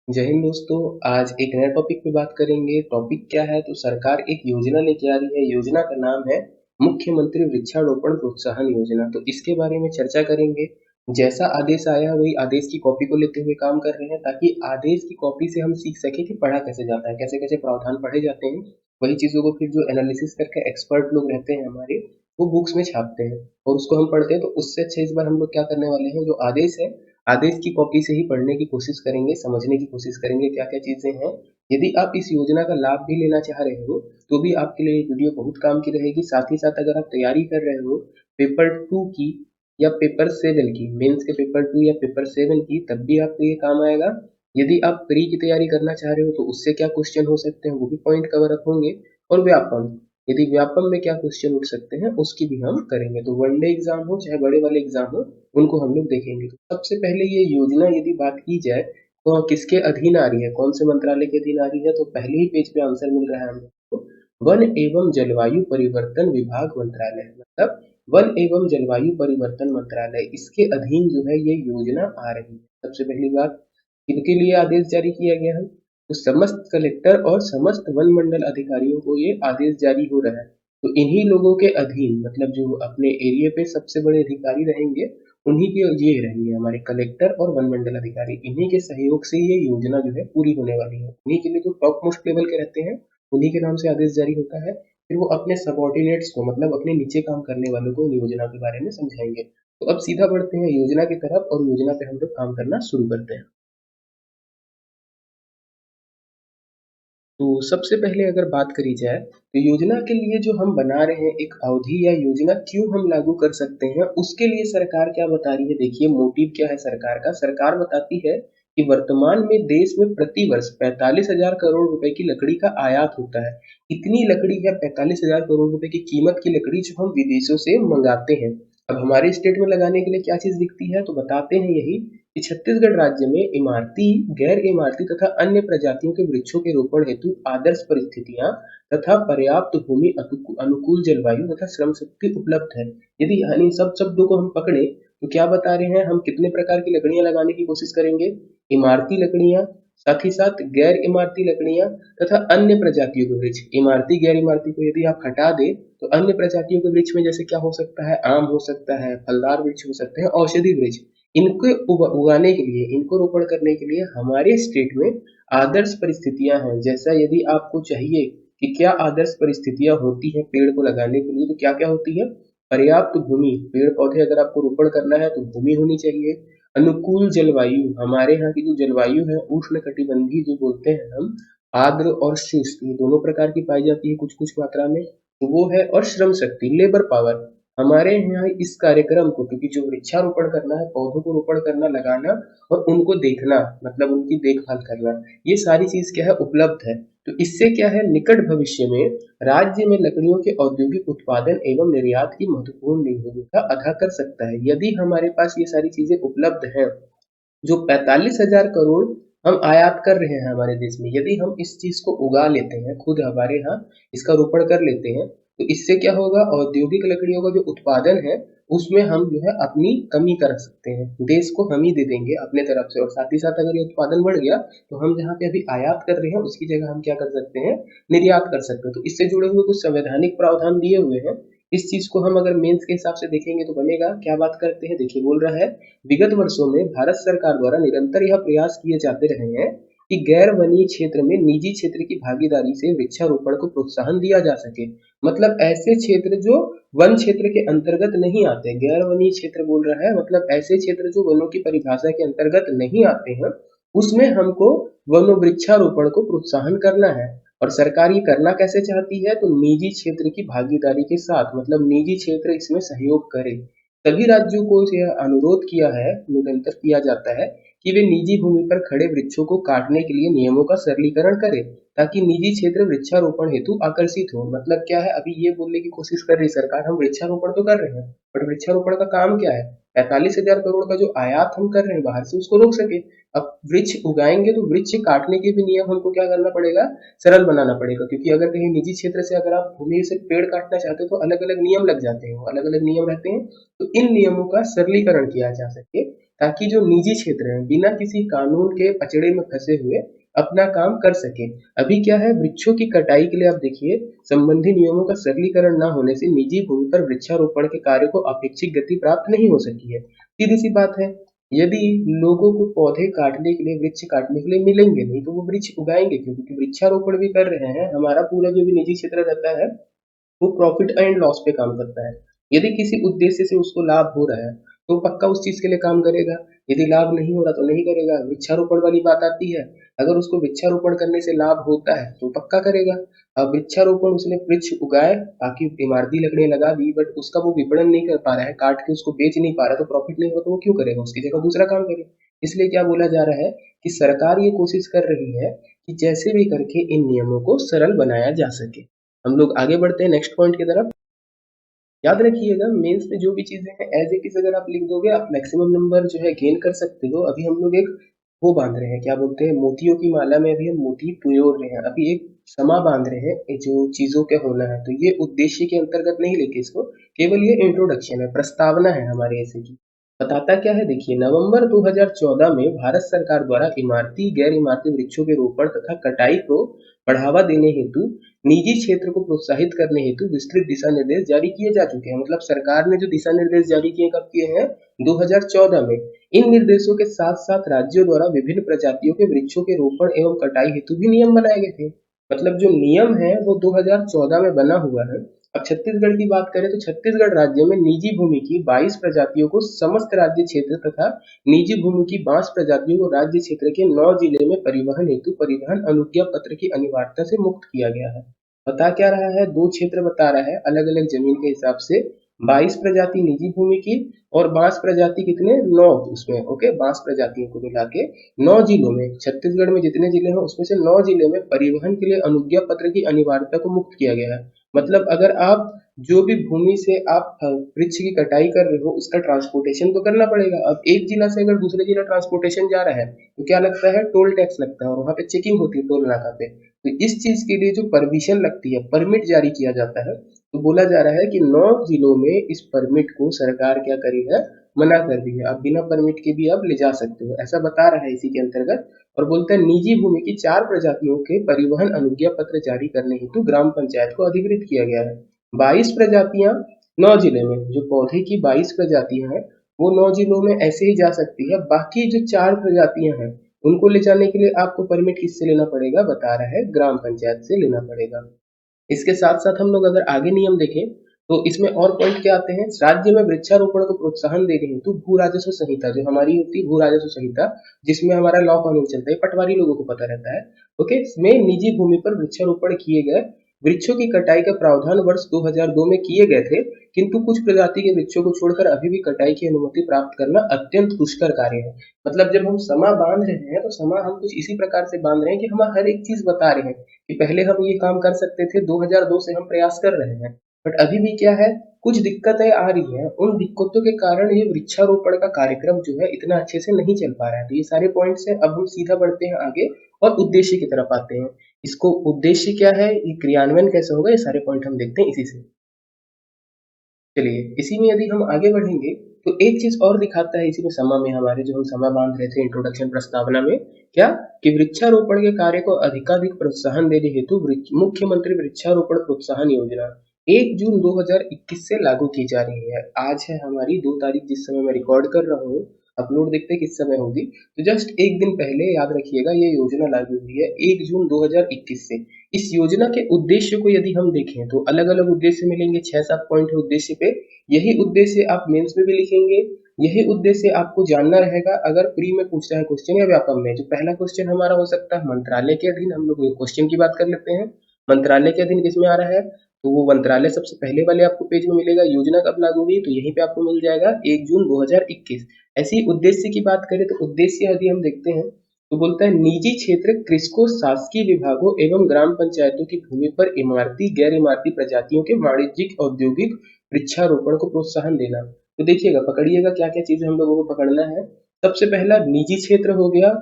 जय हिंद दोस्तों। आज एक नए टॉपिक पे बात करेंगे। टॉपिक क्या है? तो सरकार एक योजना लेके आ रही है। योजना का नाम है मुख्यमंत्री वृक्षारोपण प्रोत्साहन योजना। तो इसके बारे में चर्चा करेंगे। जैसा आदेश आया वही आदेश की कॉपी को लेते हुए काम कर रहे हैं, ताकि आदेश की कॉपी से हम सीख सके कि पढ़ा कैसे जाता है, कैसे कैसे प्रावधान पढ़े जाते हैं। वही चीजों को फिर जो एनालिसिस करके एक्सपर्ट लोग रहते हैं हमारे, वो बुक्स में छापते हैं और उसको हम पढ़ते हैं। तो उससे अच्छा इस बार हम लोग क्या करने वाले हैं, जो आदेश है आदेश की कॉपी से ही पढ़ने की कोशिश करेंगे, समझने की कोशिश करेंगे क्या क्या चीजें हैं। यदि आप इस योजना का लाभ भी लेना चाह रहे हो तो भी आपके लिए ये वीडियो बहुत काम की रहेगी। साथ ही साथ अगर आप तैयारी कर रहे हो पेपर 2 की या पेपर 7 की, मेंस के पेपर 2 या पेपर 7 की, तब भी आपको ये काम आएगा। यदि आप प्री की तैयारी करना चाह रहे हो तो उससे क्या क्वेश्चन हो सकते हैं वो भी पॉइंट कवर अप होंगे। और व्यापम, यदि व्यापम में क्या क्वेश्चन उठ सकते हैं उसकी भी हम करेंगे। तो वनडे एग्जाम हो चाहे बड़े वाले एग्जाम हो, उनको हम लोग देखेंगे। तो सबसे पहले ये योजना यदि बात की जाए तो किसके अधीन आ रही है, कौन से मंत्रालय के अधीन आ रही है, तो पहले ही पेज पे आंसर मिल रहा है हम लोग को। वन एवं जलवायु परिवर्तन विभाग मंत्रालय, मतलब वन एवं जलवायु परिवर्तन मंत्रालय, इसके अधीन जो है ये योजना आ रही है। सबसे पहली बात, किनके लिए आदेश जारी किया गया है? तो समस्त कलेक्टर और समस्त वन मंडल अधिकारियों को ये आदेश जारी हो रहा है। तो इन्हीं लोगों के अधीन, मतलब जो अपने एरिया पे सबसे बड़े अधिकारी रहेंगे, उन्हीं के ये रहेंगे हमारे कलेक्टर और वन मंडल अधिकारी। इन्हीं के सहयोग से ये योजना जो है पूरी होने वाली है। उन्हीं के लिए जो टॉप मोस्ट लेवल के रहते हैं, उन्हीं के नाम से आदेश जारी होता है। फिर वो अपने सबॉर्डिनेट्स को, मतलब अपने नीचे काम करने वालों को योजना के बारे में समझाएंगे। तो अब सीधा बढ़ते हैं योजना की तरफ और योजना पे हम लोग काम करना शुरू करते हैं। तो सबसे पहले अगर बात करी जाए तो योजना के लिए जो हम बना रहे हैं एक अवधि या योजना क्यों हम लागू कर सकते हैं, उसके लिए सरकार क्या बता रही है। देखिए मोटिव क्या है सरकार का। सरकार बताती है कि वर्तमान में देश में प्रति वर्ष 45,000 करोड़ रुपए की लकड़ी का आयात होता है। इतनी लकड़ी है, 45,000 करोड़ रुपए की कीमत की लकड़ी जो हम विदेशों से मंगाते हैं। अब हमारे स्टेट में लगाने के लिए क्या चीज दिखती है, तो बताते हैं यही कि छत्तीसगढ़ राज्य में इमारती, गैर इमारती तथा अन्य प्रजातियों के वृक्षों के रोपण हेतु आदर्श परिस्थितियां तथा पर्याप्त भूमि अनुकूल जलवायु तथा श्रम शक्ति उपलब्ध है। यदि इन सब शब्दों को हम पकड़े तो क्या बता रहे हैं, हम कितने प्रकार की लकड़ियां लगाने की कोशिश करेंगे? इमारती लकड़ियां, साथ ही साथ गैर इमारती लकड़ियां तथा अन्य प्रजातियों के वृक्ष। इमारती गैर इमारती को यदि आप हटा दे तो अन्य प्रजातियों के वृक्ष में जैसे क्या हो सकता है, आम हो सकता है, फलदार वृक्ष हो सकते हैं, औषधि वृक्ष। इनको उगाने के लिए, इनको रोपण करने के लिए हमारे स्टेट में आदर्श परिस्थितियां हैं। जैसा यदि आपको चाहिए कि क्या आदर्श परिस्थितियां होती हैं पेड़ को लगाने के लिए, तो क्या क्या होती है? पर्याप्त भूमि, पेड़ पौधे अगर आपको रोपण करना है तो भूमि होनी चाहिए। अनुकूल जलवायु, हमारे यहाँ की जो जलवायु है उष्ण कटिबंधीय जो बोलते हैं हम, आर्द्र और शुष्क, ये दोनों प्रकार की पाई जाती है कुछ कुछ मात्रा में, तो वो है। और श्रम शक्ति, लेबर पावर, हमारे यहाँ इस कार्यक्रम को, क्योंकि जो वृक्षारोपण करना है, पौधों को रोपण करना, लगाना और उनको देखना, मतलब उनकी देखभाल करना, ये सारी चीज क्या है, उपलब्ध है। तो इससे क्या है, निकट भविष्य में राज्य में लकड़ियों के औद्योगिक उत्पादन एवं निर्यात की महत्वपूर्ण भूमिका अदा कर सकता है। यदि हमारे पास ये सारी चीजें उपलब्ध हैं, जो 45,000 करोड़ हम आयात कर रहे हैं हमारे देश में, यदि हम इस चीज को उगा लेते हैं खुद हमारे यहाँ, इसका रोपण कर लेते हैं, तो इससे क्या होगा, औद्योगिक लकड़ियों का जो उत्पादन है उसमें हम जो है अपनी कमी कर सकते हैं, देश को हम ही दे देंगे अपने तरफ से। और साथ ही साथ अगर ये उत्पादन बढ़ गया तो हम जहाँ पे अभी आयात कर रहे हैं उसकी जगह हम क्या कर सकते हैं, निर्यात कर सकते हैं। तो इससे जुड़े हुए कुछ संवैधानिक प्रावधान दिए हुए हैं। इस चीज को हम अगर मेंस के हिसाब से देखेंगे तो बनेगा। क्या बात करते हैं, देखिए बोल रहा है, विगत वर्षों में भारत सरकार द्वारा निरंतर यह प्रयास किए जाते रहे हैं कि गैर वनीय क्षेत्र में निजी क्षेत्र की भागीदारी से वृक्षारोपण को प्रोत्साहन दिया जा सके। मतलब ऐसे क्षेत्र जो वन क्षेत्र के अंतर्गत नहीं आते, गैर वनीय क्षेत्र बोल रहा है, मतलब ऐसे क्षेत्र जो वनों की परिभाषा के अंतर्गत नहीं आते हैं, उसमें हमको वनो वृक्षारोपण को प्रोत्साहन करना है। और सरकार ये करना कैसे चाहती है, तो निजी क्षेत्र की भागीदारी के साथ, मतलब निजी क्षेत्र इसमें सहयोग करे। सभी राज्यों को यह अनुरोध किया है, निरंतर किया जाता है कि वे निजी भूमि पर खड़े वृक्षों को काटने के लिए नियमों का सरलीकरण करें, ताकि निजी क्षेत्र वृक्षारोपण हेतु आकर्षित हो। मतलब क्या है, अभी ये बोलने की कोशिश कर रही सरकार, हम वृक्षारोपण तो कर रहे हैं, बट वृक्षारोपण का काम क्या है, 45,000 करोड़ का जो आयात हम कर रहे हैं बाहर से, उसको रोक सके। अब वृक्ष उगाएंगे तो वृक्ष काटने के भी नियम हमको क्या करना पड़ेगा, सरल बनाना पड़ेगा। क्योंकि अगर कहीं निजी क्षेत्र से अगर आप भूमि से पेड़ काटना चाहते हो तो अलग अलग नियम लग जाते हैं, अलग अलग नियम रहते हैं। तो इन नियमों का सरलीकरण किया जा सके, ताकि जो निजी क्षेत्र है बिना किसी कानून के पचड़े में फंसे हुए अपना काम कर सके। अभी क्या है, वृक्षों की कटाई के लिए आप देखिए संबंधी नियमों का सरलीकरण न होने से निजी भूमि पर वृक्षारोपण के कार्य को अपेक्षित गति प्राप्त नहीं हो सकी है। सीधी सी बात है, यदि लोगों को पौधे काटने के लिए, वृक्ष काटने के लिए मिलेंगे नहीं तो वो वृक्ष उगाएंगे क्यों? क्योंकि वृक्षारोपण भी कर रहे हैं। हमारा पूरा जो भी निजी क्षेत्र रहता है वो प्रॉफिट एंड लॉस पे काम करता है। यदि किसी उद्देश्य से उसको लाभ हो रहा है तो पक्का उस चीज के लिए काम करेगा, यदि लाभ नहीं हो रहा तो नहीं करेगा। वृक्षारोपण वाली बात आती है, अगर उसको वृक्षारोपण करने से लाभ होता है तो पक्का करेगा। अब वृक्षारोपण उसने वृक्ष उगाए, बाकी इमारती लकड़ियां लगा दी, बट उसका वो विपणन नहीं कर पा रहा है, काट के उसको बेच नहीं पा रहा, तो प्रॉफिट नहीं हो तो वो क्यों करेगा? उसकी जगह दूसरा काम करे। इसलिए क्या बोला जा रहा है कि सरकार ये कोशिश कर रही है कि जैसे भी करके इन नियमों को सरल बनाया जा सके। हम लोग आगे बढ़ते हैं नेक्स्ट पॉइंट की तरफ। याद रखिएगा मेंस में जो भी चीजें हैं एज इट इज अगर आप लिख दोगे आप मैक्सिमम नंबर जो है गेन कर सकते हो। अभी हम लोग एक वो बांध रहे हैं, क्या बोलते हैं, मोतियों की माला में अभी हम मोती पिरो रहे हैं, अभी एक समा बांध रहे हैं ये जो चीजों के होना है। तो ये उद्देश्य के अंतर्गत नहीं लेके इसको, केवल ये इंट्रोडक्शन है, प्रस्तावना है हमारे ऐसे की। बताता क्या है देखिए, नवंबर 2014 में भारत सरकार द्वारा इमारती गैर इमारती वृक्षों के रोपण तथा कटाई को बढ़ावा देने हेतु निजी क्षेत्र को प्रोत्साहित करने हेतु विस्तृत दिशा निर्देश जारी किए जा चुके हैं। मतलब सरकार ने जो दिशा निर्देश जारी किए कब किए हैं? 2014 में। इन निर्देशों के साथ साथ राज्यों द्वारा विभिन्न प्रजातियों के वृक्षों के रोपण एवं कटाई हेतु भी नियम बनाए गए थे। मतलब जो नियम है वो 2014 में बना हुआ है। अब छत्तीसगढ़ की बात करें तो छत्तीसगढ़ राज्य में निजी भूमि की 22 प्रजातियों को समस्त राज्य क्षेत्र तथा निजी भूमि की 22 प्रजातियों को राज्य क्षेत्र के 9 जिले में परिवहन हेतु परिवहन अनुज्ञा पत्र की अनिवार्यता से मुक्त किया गया है। बता क्या रहा है, दो क्षेत्र बता रहा है अलग अलग जमीन के हिसाब से। 22 प्रजाति निजी भूमि की और 22 प्रजाति कितने, 9 उसमें, ओके, 22 प्रजातियों को मिला के 9 जिलों में, छत्तीसगढ़ में जितने जिले हैं उसमें से 9 जिले में परिवहन के लिए अनुज्ञा पत्र की अनिवार्यता को मुक्त किया गया है। मतलब अगर आप जो भी भूमि से आप वृक्ष की कटाई कर रहे हो उसका ट्रांसपोर्टेशन तो करना पड़ेगा। अब एक जिला से अगर दूसरे जिला ट्रांसपोर्टेशन जा रहा है तो क्या लगता है, टोल टैक्स लगता है और वहां पे चेकिंग होती है टोल नाका पे। तो इस चीज के लिए जो परमिशन लगती है, परमिट जारी किया जाता है, तो बोला जा रहा है कि 9 जिलों में इस परमिट को सरकार क्या करी है, मना कर दी है। आप बिना परमिट के भी अब ले जा सकते हो, ऐसा बता रहा है इसी के अंतर्गत। और बोलते हैं निजी भूमि की 4 प्रजातियों के परिवहन अनुज्ञा पत्र जारी करने हेतु ग्राम पंचायत को अधिकृत किया गया है। 22 प्रजातियां 9 जिले में, जो पौधे की 22 प्रजातियां हैं वो 9 जिलों में ऐसे ही जा सकती है। बाकी जो 4 प्रजातियां हैं उनको ले जाने के लिए आपको परमिट किससे लेना पड़ेगा, बता रहा है ग्राम पंचायत से लेना पड़ेगा। इसके साथ साथ हम लोग अगर आगे नियम देखें तो इसमें और पॉइंट क्या आते हैं, राज्य में वृक्षारोपण को प्रोत्साहन देने हेतु भू राजस्व संहिता जो हमारी होती है, भू राजस्व संहिता, जिसमें हमारा लॉ कानून चलता है, पटवारी लोगों को पता रहता है, ओके, इसमें निजी भूमि पर वृक्षारोपण किए गए वृक्षों की कटाई का प्रावधान वर्ष 2002 में किए गए थे, किंतु कुछ प्रजाति के वृक्षों को छोड़कर अभी भी कटाई की अनुमति प्राप्त करना अत्यंत दुष्कर कार्य है। मतलब जब हम समा बांध रहे हैं तो समा हम कुछ इसी प्रकार से बांध रहे हैं कि हम हर एक चीज बता रहे हैं कि पहले हम ये काम कर सकते थे, 2002 से हम प्रयास कर रहे हैं, बट अभी भी क्या है, कुछ दिक्कतें आ रही हैं। उन दिक्कतों के कारण ये वृक्षारोपण का कार्यक्रम जो है इतना अच्छे से नहीं चल पा रहा है। तो ये सारे पॉइंट्स हैं। अब हम सीधा बढ़ते हैं आगे और उद्देश्य की तरफ आते हैं। इसको उद्देश्य क्या है, ये क्रियान्वयन कैसे होगा, ये सारे पॉइंट हम देखते हैं इसी से। चलिए इसी में यदि हम आगे बढ़ेंगे तो एक चीज और दिखाता है इसी में समा में, हमारे जो हम समा बांध रहे थे इंट्रोडक्शन प्रस्तावना में, क्या कि वृक्षारोपण के कार्य को अधिकाधिक प्रोत्साहन देने हेतु मुख्यमंत्री वृक्षारोपण प्रोत्साहन योजना 1 जून 2021 से लागू की जा रही है। आज है हमारी 2 तारीख, जिस समय मैं रिकॉर्ड कर रहा हूँ, अपलोड देखते हैं किस समय होगी, तो जस्ट एक दिन पहले याद रखिएगा ये योजना लागू हुई है 1 जून 2021 से। इस योजना के उद्देश्य को यदि हम देखें तो अलग अलग उद्देश्य मिलेंगे, 6-7 पॉइंट है उद्देश्य पे। यही उद्देश्य आप मेंस में भी लिखेंगे, यही उद्देश्य आपको जानना रहेगा अगर प्री में पूछता है क्वेश्चन या व्यापम में। जो पहला क्वेश्चन हमारा हो सकता है मंत्रालय के अधीन, हम लोग क्वेश्चन की बात कर लेते हैं। मंत्रालय के अधीन किसमें आ रहा है, तो वो मंत्रालय सबसे पहले वाले आपको पेज में मिलेगा। योजना कब लागू हुई, तो यहीं पे आपको मिल जाएगा 1 जून 2021। ऐसी उद्देश्य की बात करें तो उद्देश्य यदि हम देखते हैं तो बोलता है निजी क्षेत्र कृषकों, शासकीय विभागों एवं ग्राम पंचायतों की भूमि पर इमारती गैर इमारती प्रजातियों के वाणिज्यिक औद्योगिक वृक्षारोपण को प्रोत्साहन देना। तो देखिएगा, पकड़िएगा क्या क्या चीजें हम लोगों को पकड़ना है। सबसे पहला निजी क्षेत्र हो गया,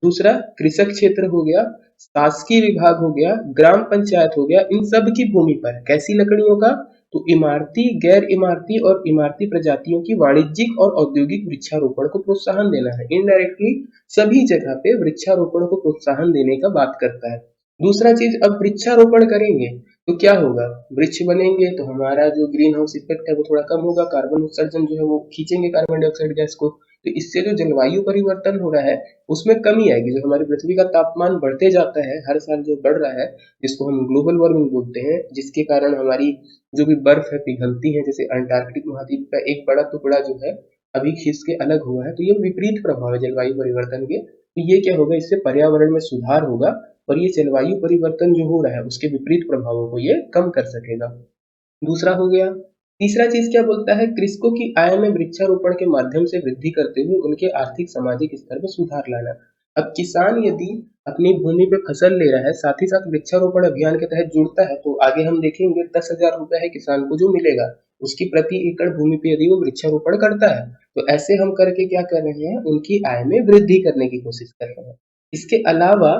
दूसरा कृषक क्षेत्र हो गया, शासकीय विभाग हो गया, ग्राम पंचायत हो गया, इन सब की भूमि पर कैसी लकड़ियों का, तो इमारती, गैर इमारती और इमारती प्रजातियों की वाणिज्यिक और औद्योगिक वृक्षारोपण को प्रोत्साहन देना है। इनडायरेक्टली सभी जगह पे वृक्षारोपण को प्रोत्साहन देने का बात करता है। दूसरा चीज, अब वृक्षारोपण करेंगे तो क्या होगा, वृक्ष बनेंगे तो हमारा जो ग्रीन हाउस इफेक्ट है वो थोड़ा कम होगा, कार्बन उत्सर्जन जो है वो खींचेंगे कार्बन डाइऑक्साइड गैस को, तो इससे जो जलवायु परिवर्तन हो रहा है उसमें कमी आएगी। जो हमारी पृथ्वी का तापमान बढ़ते जाता है हर साल, जो बढ़ रहा है, जिसको हम ग्लोबल वार्मिंग बोलते हैं, जिसके कारण हमारी जो भी बर्फ है पिघलती है, जैसे अंटार्कटिक महाद्वीप का एक बड़ा टुकड़ा जो है अभी खिस के अलग हुआ है, तो ये विपरीत प्रभाव है जलवायु परिवर्तन के। तो ये क्या होगा, इससे पर्यावरण में सुधार होगा और ये जलवायु परिवर्तन जो हो रहा है उसके विपरीत प्रभावों को ये कम कर सकेगा। दूसरा हो गया। तीसरा चीज क्या बोलता है, कृषकों की आय में वृक्षारोपण के माध्यम से वृद्धि करते हुए उनके आर्थिक सामाजिक स्तर में सुधार लाना। अब किसान यदि अपनी भूमि पे फसल ले रहा है, साथ ही साथ वृक्षारोपण अभियान के तहत जुड़ता है, तो आगे हम देखेंगे 10,000 रुपए है किसान को जो मिलेगा उसकी प्रति एकड़ भूमि पे यदि वो वृक्षारोपण करता है। तो ऐसे हम करके क्या कर रहे हैं, उनकी आय में वृद्धि करने की कोशिश कर रहे हैं। इसके अलावा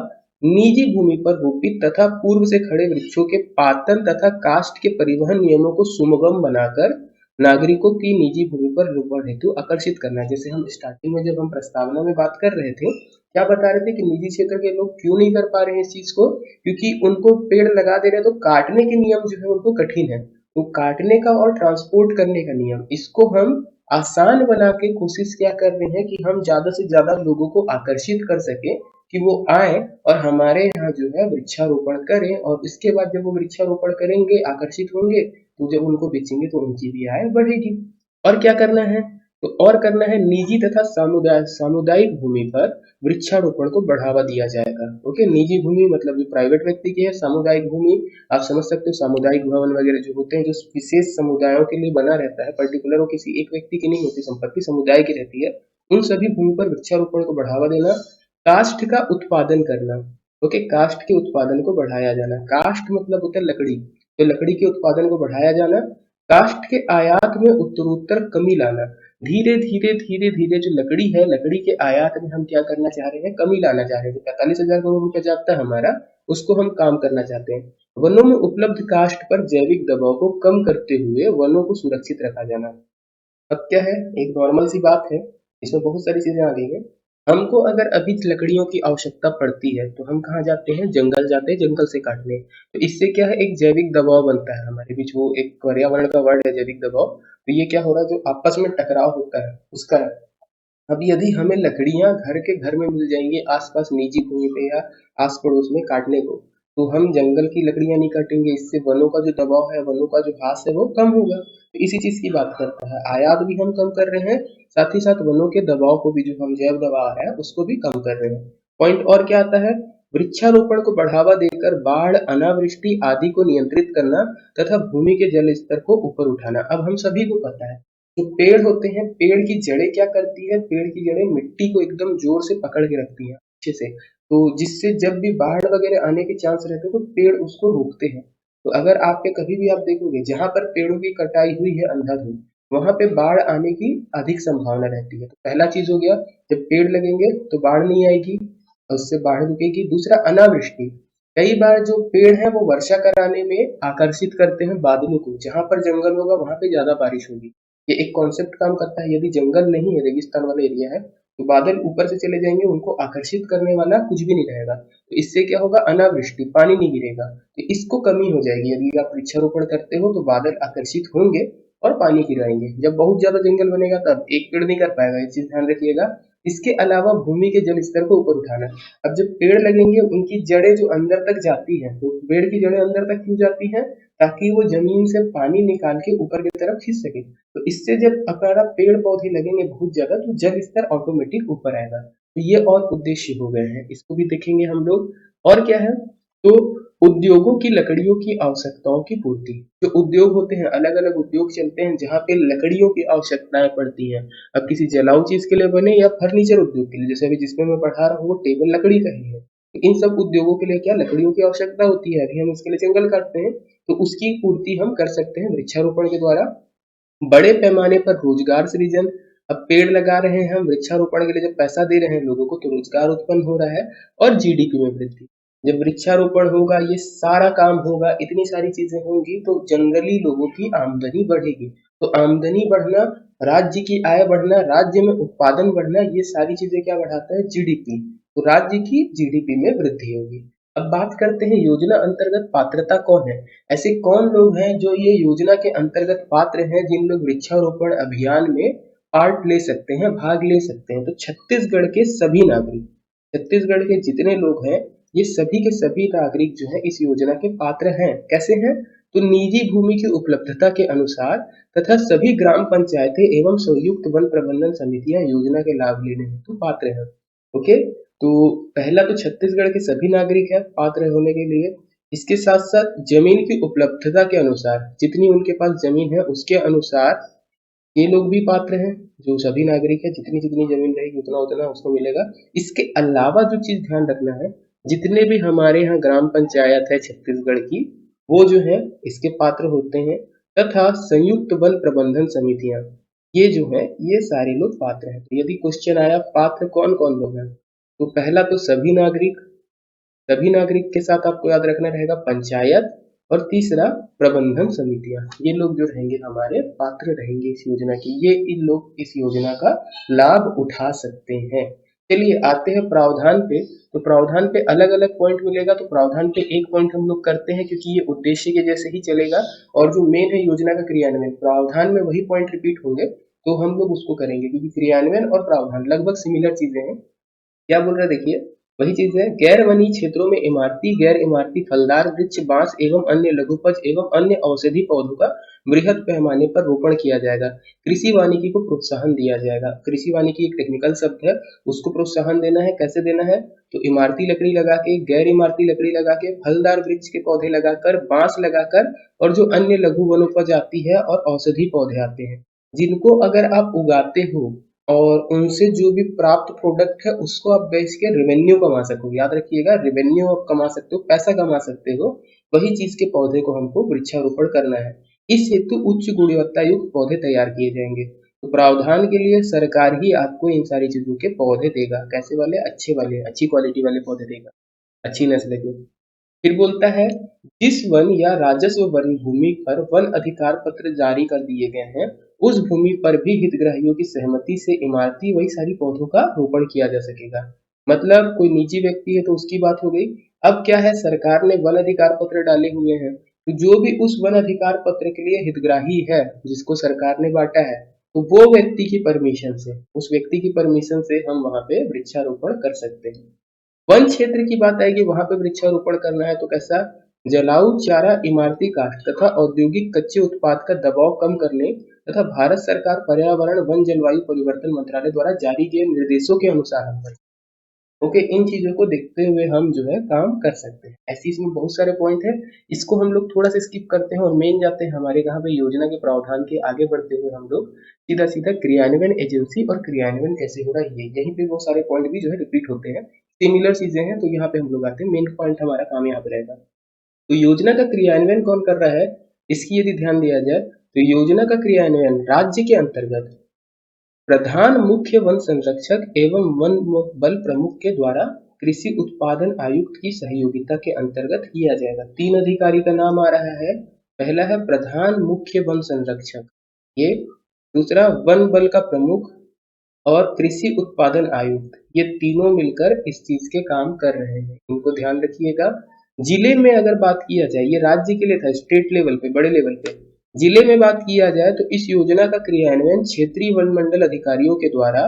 निजी भूमि पर रोपित तथा पूर्व से खड़े वृक्षों के पातन तथा काष्ठ के परिवहन नियमों को सुगम बनाकर नागरिकों की निजी भूमि पर रोपण हेतु आकर्षित करना। जैसे हम स्टार्टिंग में जब हम प्रस्तावना में बात कर रहे थे, क्या बता रहे थे कि निजी क्षेत्र के लोग क्यों नहीं कर पा रहे हैं इस चीज को, क्योंकि उनको पेड़ लगा दे रहे हैं तो काटने के नियम जो है उनको कठिन है। तो काटने का और ट्रांसपोर्ट करने का नियम, इसको हम आसान बना के कोशिश क्या कर रहे हैं कि हम ज्यादा से ज्यादा लोगों को आकर्षित कर सके कि वो आए और हमारे यहाँ जो है वृक्षारोपण करें, और इसके बाद जब वो वृक्षारोपण करेंगे, आकर्षित होंगे, तो जब उनको बेचेंगे तो उनकी भी आय बढ़ेगी। और क्या करना है, तो और करना है निजी तथा सामुदायिक भूमि पर वृक्षारोपण को बढ़ावा दिया जाएगा। ओके, निजी भूमि मतलब जो प्राइवेट व्यक्ति की है, सामुदायिक भूमि आप समझ सकते हो, सामुदायिक भवन वगैरह जो होते हैं, जो विशेष समुदायों के लिए बना रहता है, पर्टिकुलर वो किसी एक व्यक्ति की नहीं होती संपत्ति, समुदाय की रहती है, उन सभी भूमि पर वृक्षारोपण को बढ़ावा देना। काष्ठ का उत्पादन करना। ओके, काष्ठ के उत्पादन को बढ़ाया जाना। काष्ठ मतलब होता है लकड़ी, तो लकड़ी के उत्पादन को बढ़ाया जाना। काष्ठ के आयात में उत्तरोत्तर कमी लाना। धीरे धीरे धीरे धीरे जो लकड़ी है, लकड़ी के आयात में हम क्या करना चाह रहे हैं, कमी लाना चाह रहे हैं। 45,000 करोड़ रुपए जाता है हमारा, उसको हम काम करना चाहते हैं। वनों में उपलब्ध काष्ठ पर जैविक दबाव को कम करते हुए वनों को सुरक्षित रखा जाना। अब क्या है, एक नॉर्मल सी बात है, इसमें बहुत सारी चीजें आ गई हैं। हमको अगर अभी लकड़ियों की आवश्यकता पड़ती है तो हम कहाँ जाते हैं, जंगल जाते हैं, जंगल से काटने। तो इससे क्या है, एक जैविक दबाव बनता है हमारे बीच, वो एक पर्यावरण का वर्ड है जैविक दबाव। तो ये क्या हो रहा है, जो आपस में टकराव होता है उसका है। अब यदि हमें लकड़ियां घर के घर में मिल जाएंगी आसपास निजी भूमि पे या आस पड़ोस में काटने को, तो हम जंगल की लकड़ियां नहीं काटेंगे, इससे वनों का जो दबाव है, वनों का जो ह्रास है वो कम होगा। तो इसी चीज की बात करता है, आयात भी हम कम कर रहे हैं, साथ ही साथ वनों के दबाव को भी, जो हम जैव दबाव है उसको भी कम कर रहे हैं। पॉइंट और क्या आता है, वृक्षारोपण को बढ़ावा देकर बाढ़, अनावृष्टि आदि को नियंत्रित करना तथा भूमि के जल स्तर को ऊपर उठाना। अब हम सभी को पता है, जो पेड़ होते हैं, पेड़ की जड़ें क्या करती है, पेड़ की जड़ें मिट्टी को एकदम जोर से पकड़ के रखती हैं अच्छे से, तो जिससे जब भी बाढ़ वगैरह आने के चांस रहते हैं तो पेड़ उसको रोकते हैं। तो अगर आप पे कभी भी आप देखोगे जहां पर पेड़ों की कटाई हुई है अंधाधुंध, वहां पे बाढ़ आने की अधिक संभावना रहती है। तो पहला चीज हो गया, जब पेड़ लगेंगे तो बाढ़ नहीं आएगी और उससे बाढ़ रुकेगी। दूसरा, अनावृष्टि। कई बार जो पेड़ है वो वर्षा कराने में आकर्षित करते हैं बादलों को, जहां पर जंगल होगा वहां पे ज्यादा बारिश होगी। ये एक कॉन्सेप्ट काम करता है, यदि जंगल नहीं है, रेगिस्तान वाला एरिया है, तो बादल ऊपर से चले जाएंगे, उनको आकर्षित करने वाला कुछ भी नहीं रहेगा, तो इससे क्या होगा, अनावृष्टि, पानी नहीं गिरेगा, तो इसको कमी हो जाएगी। यदि आप वृक्षारोपण करते हो तो बादल आकर्षित होंगे और पानी गिराएंगे। जब बहुत ज्यादा जंगल बनेगा तब एक पेड़ नहीं कर पाएगा, ये चीज ध्यान रखिएगा। इसके अलावा भूमि के जल स्तर को ऊपर उठाना। अब जब पेड़ लगेंगे उनकी जड़ें जो अंदर तक जाती है, तो पेड़ की जड़ें अंदर तक क्यों जाती है, ताकि वो जमीन से पानी निकाल के ऊपर की तरफ खींच सके। तो इससे जब हमारा पेड़ पौधे लगेंगे बहुत ज्यादा, तो जल स्तर ऑटोमेटिक ऊपर आएगा। तो ये और उद्देश्य हो गए हैं, इसको भी देखेंगे हम लोग। और क्या है, तो उद्योगों की लकड़ियों की आवश्यकताओं की पूर्ति। जो उद्योग होते हैं, अलग अलग उद्योग चलते हैं जहाँ पे लकड़ियों की आवश्यकताएं पड़ती हैं। अब किसी जलाऊ चीज के लिए बने या फर्नीचर उद्योग के लिए, जैसे अभी जिसमें मैं पढ़ा रहा हूँ वो टेबल लकड़ी का ही है, तो इन सब उद्योगों के लिए क्या लकड़ियों की आवश्यकता होती है। अभी हम उसके लिए जंगल काटते हैं, तो उसकी पूर्ति हम कर सकते हैं वृक्षारोपण के द्वारा। बड़े पैमाने पर रोजगार सृजन। अब पेड़ लगा रहे हैं हम, वृक्षारोपण के लिए जब पैसा दे रहे हैं लोगों को, तो रोजगार उत्पन्न हो रहा है और जीडीपी में वृद्धि। जब वृक्षारोपण होगा, ये सारा काम होगा, इतनी सारी चीजें होंगी, तो जनरली लोगों की आमदनी बढ़ेगी। तो आमदनी बढ़ना, राज्य की आय बढ़ना, राज्य में उत्पादन बढ़ना, ये सारी चीजें क्या बढ़ाता है? जीडीपी। तो राज्य की जीडीपी में वृद्धि होगी। अब बात करते हैं योजना अंतर्गत पात्रता कौन है। ऐसे कौन लोग हैं जो ये योजना के अंतर्गत पात्र हैं, जिन लोग वृक्षारोपण अभियान में पार्ट ले सकते हैं, भाग ले सकते हैं? तो छत्तीसगढ़ के सभी नागरिक, छत्तीसगढ़ के जितने लोग हैं, ये सभी के सभी नागरिक जो है इस योजना के पात्र हैं। कैसे हैं? तो निजी भूमि की उपलब्धता के अनुसार तथा सभी ग्राम पंचायतें एवं संयुक्त वन प्रबंधन समितियां योजना के लाभ लेने हेतु पात्र हैं। ओके, तो पहला तो छत्तीसगढ़ के सभी नागरिक हैं पात्र होने के लिए। इसके साथ साथ जमीन की उपलब्धता के अनुसार, जितनी उनके पास जमीन है उसके अनुसार ये लोग भी पात्र हैं। जो सभी नागरिक है, जितनी जितनी जमीन रहेगी उतना उतना उसको मिलेगा। इसके अलावा जो चीज ध्यान रखना है, जितने भी हमारे यहाँ ग्राम पंचायत है छत्तीसगढ़ की, वो जो है इसके पात्र होते हैं। तथा संयुक्त वन प्रबंधन समितियां, ये जो है ये सारे लोग पात्र हैं। तो यदि क्वेश्चन आया पात्र कौन कौन लोग हैं, तो पहला तो सभी नागरिक, सभी नागरिक के साथ आपको याद रखना रहेगा पंचायत, और तीसरा प्रबंधन समितियां। ये लोग जो रहेंगे हमारे पात्र रहेंगे इस योजना की, ये इन लोग इस योजना का लाभ उठा सकते हैं। चलिए आते हैं प्रावधान पे। तो प्रावधान पे अलग अलग पॉइंट मिलेगा, तो प्रावधान पे एक पॉइंट हम लोग करते हैं क्योंकि ये उद्देश्य के जैसे ही चलेगा, और जो मेन है योजना का क्रियान्वयन, प्रावधान में वही पॉइंट रिपीट होंगे, तो हम लोग उसको करेंगे क्योंकि क्रियान्वयन और प्रावधान लगभग सिमिलर चीजें हैं। क्या बोल रहा है देखिए, वही चीज है, गैर वनीय क्षेत्रों में इमारती, गैर इमारती फलदार वृक्ष, बांस एवं अन्य लघुपज एवं अन्य औषधि पौधों का बृहद पैमाने पर रोपण किया जाएगा। कृषि वानिकी को प्रोत्साहन दिया जाएगा। कृषि वानिकी एक टेक्निकल शब्द है, उसको प्रोत्साहन देना है। कैसे देना है? तो इमारती लकड़ी लगा के, गैर इमारती लकड़ी लगा के, फलदार वृक्ष के पौधे लगाकर, बांस लगाकर, और जो अन्य लघु वनोपज आती है और औषधि पौधे आते हैं, जिनको अगर आप उगाते हो और उनसे जो भी प्राप्त प्रोडक्ट है उसको आप बेच के रेवेन्यू कमा सको। याद रखिएगा, रेवेन्यू आप कमा सकते हो, पैसा कमा सकते हो। वही चीज के पौधे को हमको वृक्षारोपण करना है। इस हेतु उच्च गुणवत्ता युक्त पौधे तैयार किए जाएंगे। तो प्रावधान के लिए सरकार ही आपको इन सारी चीजों के पौधे देगा। कैसे वाले? अच्छे वाले, अच्छी क्वालिटी वाले पौधे देगा, अच्छी नस्ल के। फिर बोलता है, जिस वन या राजस्व वन भूमि पर वन अधिकार पत्र जारी कर दिए गए हैं, उस भूमि पर भी हितग्राहियों की सहमति से इमारती वही सारी पौधों का रोपण किया जा सकेगा। मतलब कोई निजी व्यक्ति है तो उसकी बात हो गई। अब क्या है, सरकार ने वन अधिकार पत्र डाले हुए हैं, तो जो भी उस वन अधिकार पत्र के लिए हितग्राही है, जिसको सरकार ने बांटा है, तो वो व्यक्ति की परमिशन से, उस व्यक्ति की परमिशन से हम वहां पे वृक्षारोपण कर सकते हैं। वन क्षेत्र की बात आएगी, वहां पे वृक्षारोपण करना है तो कैसा? जलाऊ चारा, इमारती काठ तथा औद्योगिक कच्चे उत्पाद का दबाव कम करने तथा भारत सरकार पर्यावरण वन जलवायु परिवर्तन मंत्रालय द्वारा जारी किए निर्देशों के अनुसार हम करें। ओके, इन चीजों को देखते हुए हम जो है काम कर सकते हैं। ऐसे इसमें बहुत सारे पॉइंट है, इसको हम लोग थोड़ा सा स्किप करते हैं और मेन जाते हैं हमारे कहाँ पे, योजना के प्रावधान के आगे बढ़ते हुए हम लोग सीधा सीधा क्रियान्वयन एजेंसी और क्रियान्वयन कैसे हो रहा है, ये यहीं पे वो सारे पॉइंट भी जो है रिपीट होते हैं, सिमिलर चीजें हैं। तो यहाँ पे हम लोग आते हैं, मेन पॉइंट हमारा काम यहाँ पे रहेगा। तो योजना का क्रियान्वयन कौन कर रहा है, इसकी यदि ध्यान दिया जाए तो योजना का क्रियान्वयन राज्य के अंतर्गत प्रधान मुख्य वन संरक्षक एवं वन बल प्रमुख के द्वारा कृषि उत्पादन आयुक्त की सहयोगिता के अंतर्गत किया जाएगा। 3 अधिकारी का नाम आ रहा है। पहला है प्रधान मुख्य वन संरक्षक, ये। दूसरा वन बल का प्रमुख, और कृषि उत्पादन आयुक्त, ये तीनों मिलकर इस चीज के काम कर रहे हैं। इनको ध्यान रखिएगा। जिले में अगर बात किया जाए, ये राज्य के लिए था, स्टेट लेवल पे, बड़े लेवल पे। जिले में बात किया जाए तो इस योजना का क्रियान्वयन क्षेत्रीय वन मंडल अधिकारियों के द्वारा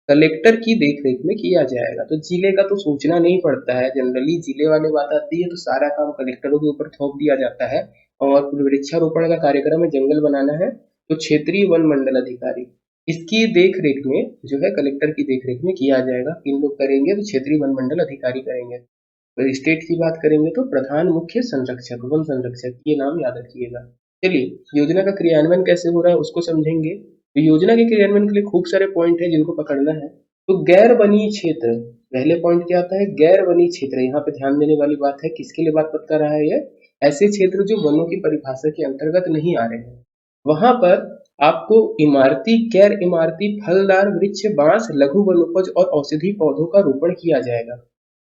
कलेक्टर की देखरेख में किया जाएगा। तो जिले का तो सोचना नहीं पड़ता है, जनरली जिले वाले बात आती है तो सारा काम कलेक्टरों के ऊपर थोप दिया जाता है। और वृक्षारोपण का कार्यक्रम है, जंगल बनाना है, तो क्षेत्रीय वन मंडल अधिकारी, इसकी देख रेख में जो है कलेक्टर की देख रेख में किया जाएगा। किन लोग करेंगे? तो क्षेत्रीय वन मंडल अधिकारी करेंगे। अगर स्टेट की बात करेंगे तो प्रधान मुख्य संरक्षक, वन संरक्षक, ये नाम याद रखिएगा। चलिए योजना का क्रियान्वयन कैसे हो रहा है उसको समझेंगे। तो योजना के क्रियान्वयन के लिए खूब सारे पॉइंट है जिनको पकड़ना है। तो गैर वनीय क्षेत्र, पहले पॉइंट क्या आता है? गैर वनीय क्षेत्र। यहाँ पे ध्यान देने वाली बात है, किसके लिए बात बता रहा है ये? ऐसे क्षेत्र जो वनों की परिभाषा के अंतर्गत नहीं आ रहे हैं, वहां पर आपको इमारती, गैर इमारती फलदार वृक्ष, बांस, लघु वनोपज और औषधि पौधों का रोपण किया जाएगा।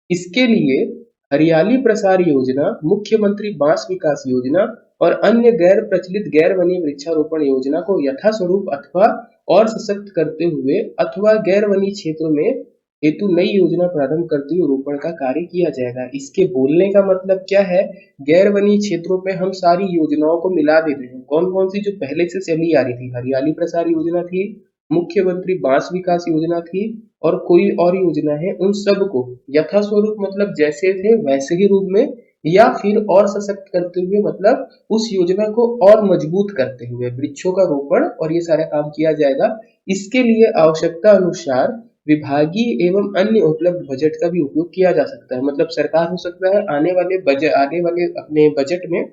इसके लिए हरियाली प्रसार योजना, मुख्यमंत्री बांस विकास योजना और अन्य गैर प्रचलित गैर वनीय वृक्षारोपण योजना को यथास्वरूप अथवा और सशक्त करते हुए अथवा गैर वनीय क्षेत्रों में हेतु नई योजना प्रारंभ करते हुए रोपण का कार्य किया जाएगा। इसके बोलने का मतलब क्या है? गैर वनीय क्षेत्रों पे हम सारी योजनाओं को मिला देते हैं। कौन कौन सी जो पहले से चली आ रही थी, हरियाली प्रसार योजना थी, मुख्यमंत्री बांस विकास योजना थी और कोई और योजना है, उन सबको यथास्वरूप मतलब जैसे थे वैसे ही रूप में या फिर और सशक्त करते हुए मतलब उस योजना को और मजबूत करते हुए वृक्षों का रोपण और ये सारा काम किया जाएगा। इसके लिए आवश्यकता अनुसार विभागीय एवं अन्य उपलब्ध बजट का भी उपयोग किया जा सकता है। मतलब सरकार हो सकता है आने वाले अपने बजट में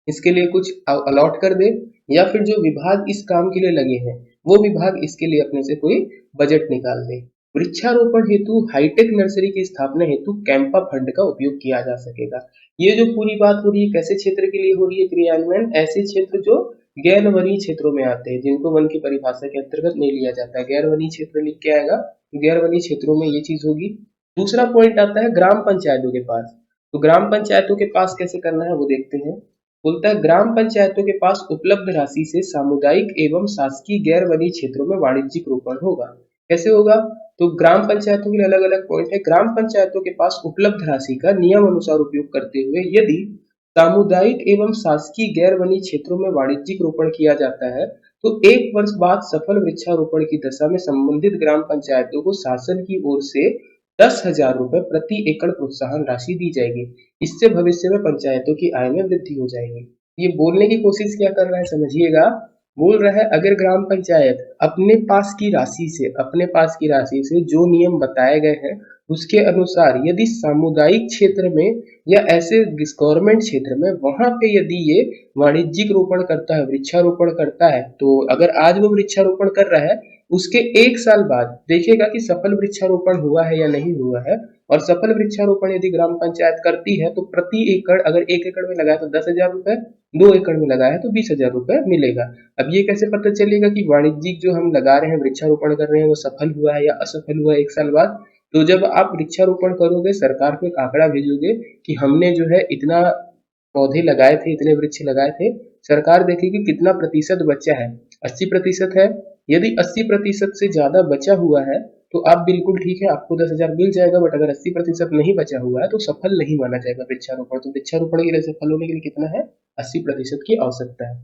इसके लिए कुछ अलॉट कर दे या फिर जो विभाग इस काम के लिए लगे हैं वो विभाग इसके लिए अपने से कोई बजट निकाल दे। वृक्षारोपण हेतु हाईटेक नर्सरी की स्थापना हेतु कैंपा फंड का उपयोग किया जा सकेगा। ये जो पूरी बात हो रही है कैसे क्षेत्र के लिए हो रही है क्रियान्वयन? ऐसे क्षेत्र जो गैर वनीय क्षेत्रों में आते हैं, जिनको वन की परिभाषा के अंतर्गत नहीं लिया जाता है। गैर वनीय क्षेत्र लिख के आएगा, तो गैर वनीय क्षेत्रों में ये चीज होगी। दूसरा पॉइंट आता है ग्राम पंचायतों के पास। तो ग्राम पंचायतों के पास कैसे करना है वो देखते हैं। बोलता है ग्राम पंचायतों के पास उपलब्ध राशि से सामुदायिक एवं शासकीय गैर वनीय क्षेत्रों में वाणिज्यिक रोपण होगा। कैसे होगा? तो ग्राम पंचायतों के लिए अलग अलग पॉइंट है। ग्राम पंचायतों के पास उपलब्ध राशि का नियम अनुसार उपयोग करते हुए यदि सामुदायिक एवं शासकीय गैर वनीय क्षेत्रों में वाणिज्यिक रोपण किया जाता है तो 1 वर्ष बाद सफल वृक्षारोपण की दशा में संबंधित ग्राम पंचायतों को शासन की ओर से 10,000 रुपए प्रति एकड़ प्रोत्साहन राशि दी जाएगी। इससे भविष्य में पंचायतों की आय में वृद्धि हो जाएगी। ये बोलने की कोशिश क्या कर रहा है समझिएगा। बोल रहा है अगर ग्राम पंचायत अपने पास की राशि से जो नियम बताए गए हैं उसके अनुसार यदि सामुदायिक क्षेत्र में या ऐसे गवर्नमेंट क्षेत्र में वहां पे यदि ये वाणिज्यिक रोपण करता है, वृक्षारोपण करता है, तो अगर आज वो वृक्षारोपण कर रहा है उसके 1 साल बाद देखेगा कि सफल वृक्षारोपण हुआ है या नहीं हुआ है। और सफल वृक्षारोपण यदि ग्राम पंचायत करती है तो प्रति एकड़ अगर 1 एकड़ में लगाया तो 10,000 रुपए, 2 एकड़ में लगाया है तो 20,000 रुपए मिलेगा। अब ये कैसे पता चलेगा कि वाणिज्यिक जो हम लगा रहे हैं वृक्षारोपण कर रहे हैं वो सफल हुआ है या असफल हुआ है 1 साल बाद? तो जब आप वृक्षारोपण करोगे सरकार को एक आंकड़ा भेजोगे कि हमने जो है इतना पौधे लगाए थे, इतने वृक्ष लगाए थे, सरकार देखेगी कितना प्रतिशत बचा है। 80% है। यदि 80% से ज्यादा बचा हुआ है तो आप बिल्कुल ठीक है, आपको 10,000 मिल जाएगा। बट अगर 80% नहीं बचा हुआ है तो सफल नहीं माना जाएगा वृक्षारोपण। तो वृक्षारोपण के लिए सफल होने के लिए कितना है? 80% की आवश्यकता है।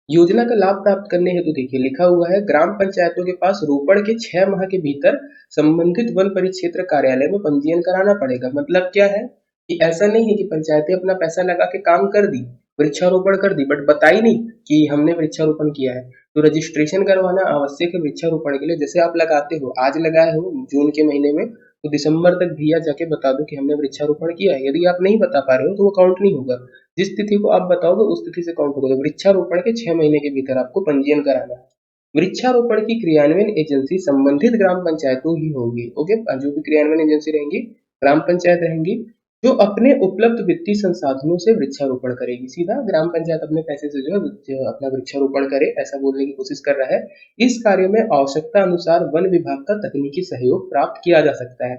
योजना का लाभ प्राप्त करने हेतु देखिए लिखा हुआ है ग्राम पंचायतों के पास रोपण के 6 माह के भीतर संबंधित वन परिक्षेत्र कार्यालय में पंजीयन कराना पड़ेगा। मतलब क्या है कि ऐसा नहीं है कि पंचायतें अपना पैसा लगा के काम कर दी, वृक्षारोपण कर दी, बट बताई नहीं कि हमने वृक्षारोपण किया है। तो रजिस्ट्रेशन करवाना आवश्यक है वृक्षारोपण के लिए। जैसे आप लगाते हो, आज लगाए हो जून के महीने में, तो दिसंबर तक भैया जाके बता दो कि हमने वृक्षारोपण किया है। यदि आप नहीं बता पा रहे हो तो वो काउंट नहीं होगा। जिस तिथि को आप बताओगे उस तिथि से काउंट होगा। वृक्षारोपण के 6 महीने के भीतर आपको पंजीयन कराना है। वृक्षारोपण की क्रियान्वयन एजेंसी संबंधित ग्राम पंचायतों ही होगी। ओके, जो भी क्रियान्वयन एजेंसी रहेंगी ग्राम पंचायत रहेंगी जो अपने उपलब्ध वित्तीय संसाधनों से वृक्षारोपण करेगी। सीधा ग्राम पंचायत अपने पैसे से जो है अपना वृक्षारोपण करे, ऐसा बोलने की कोशिश कर रहा है। इस कार्य में आवश्यकता अनुसार वन विभाग का तकनीकी सहयोग प्राप्त किया जा सकता है।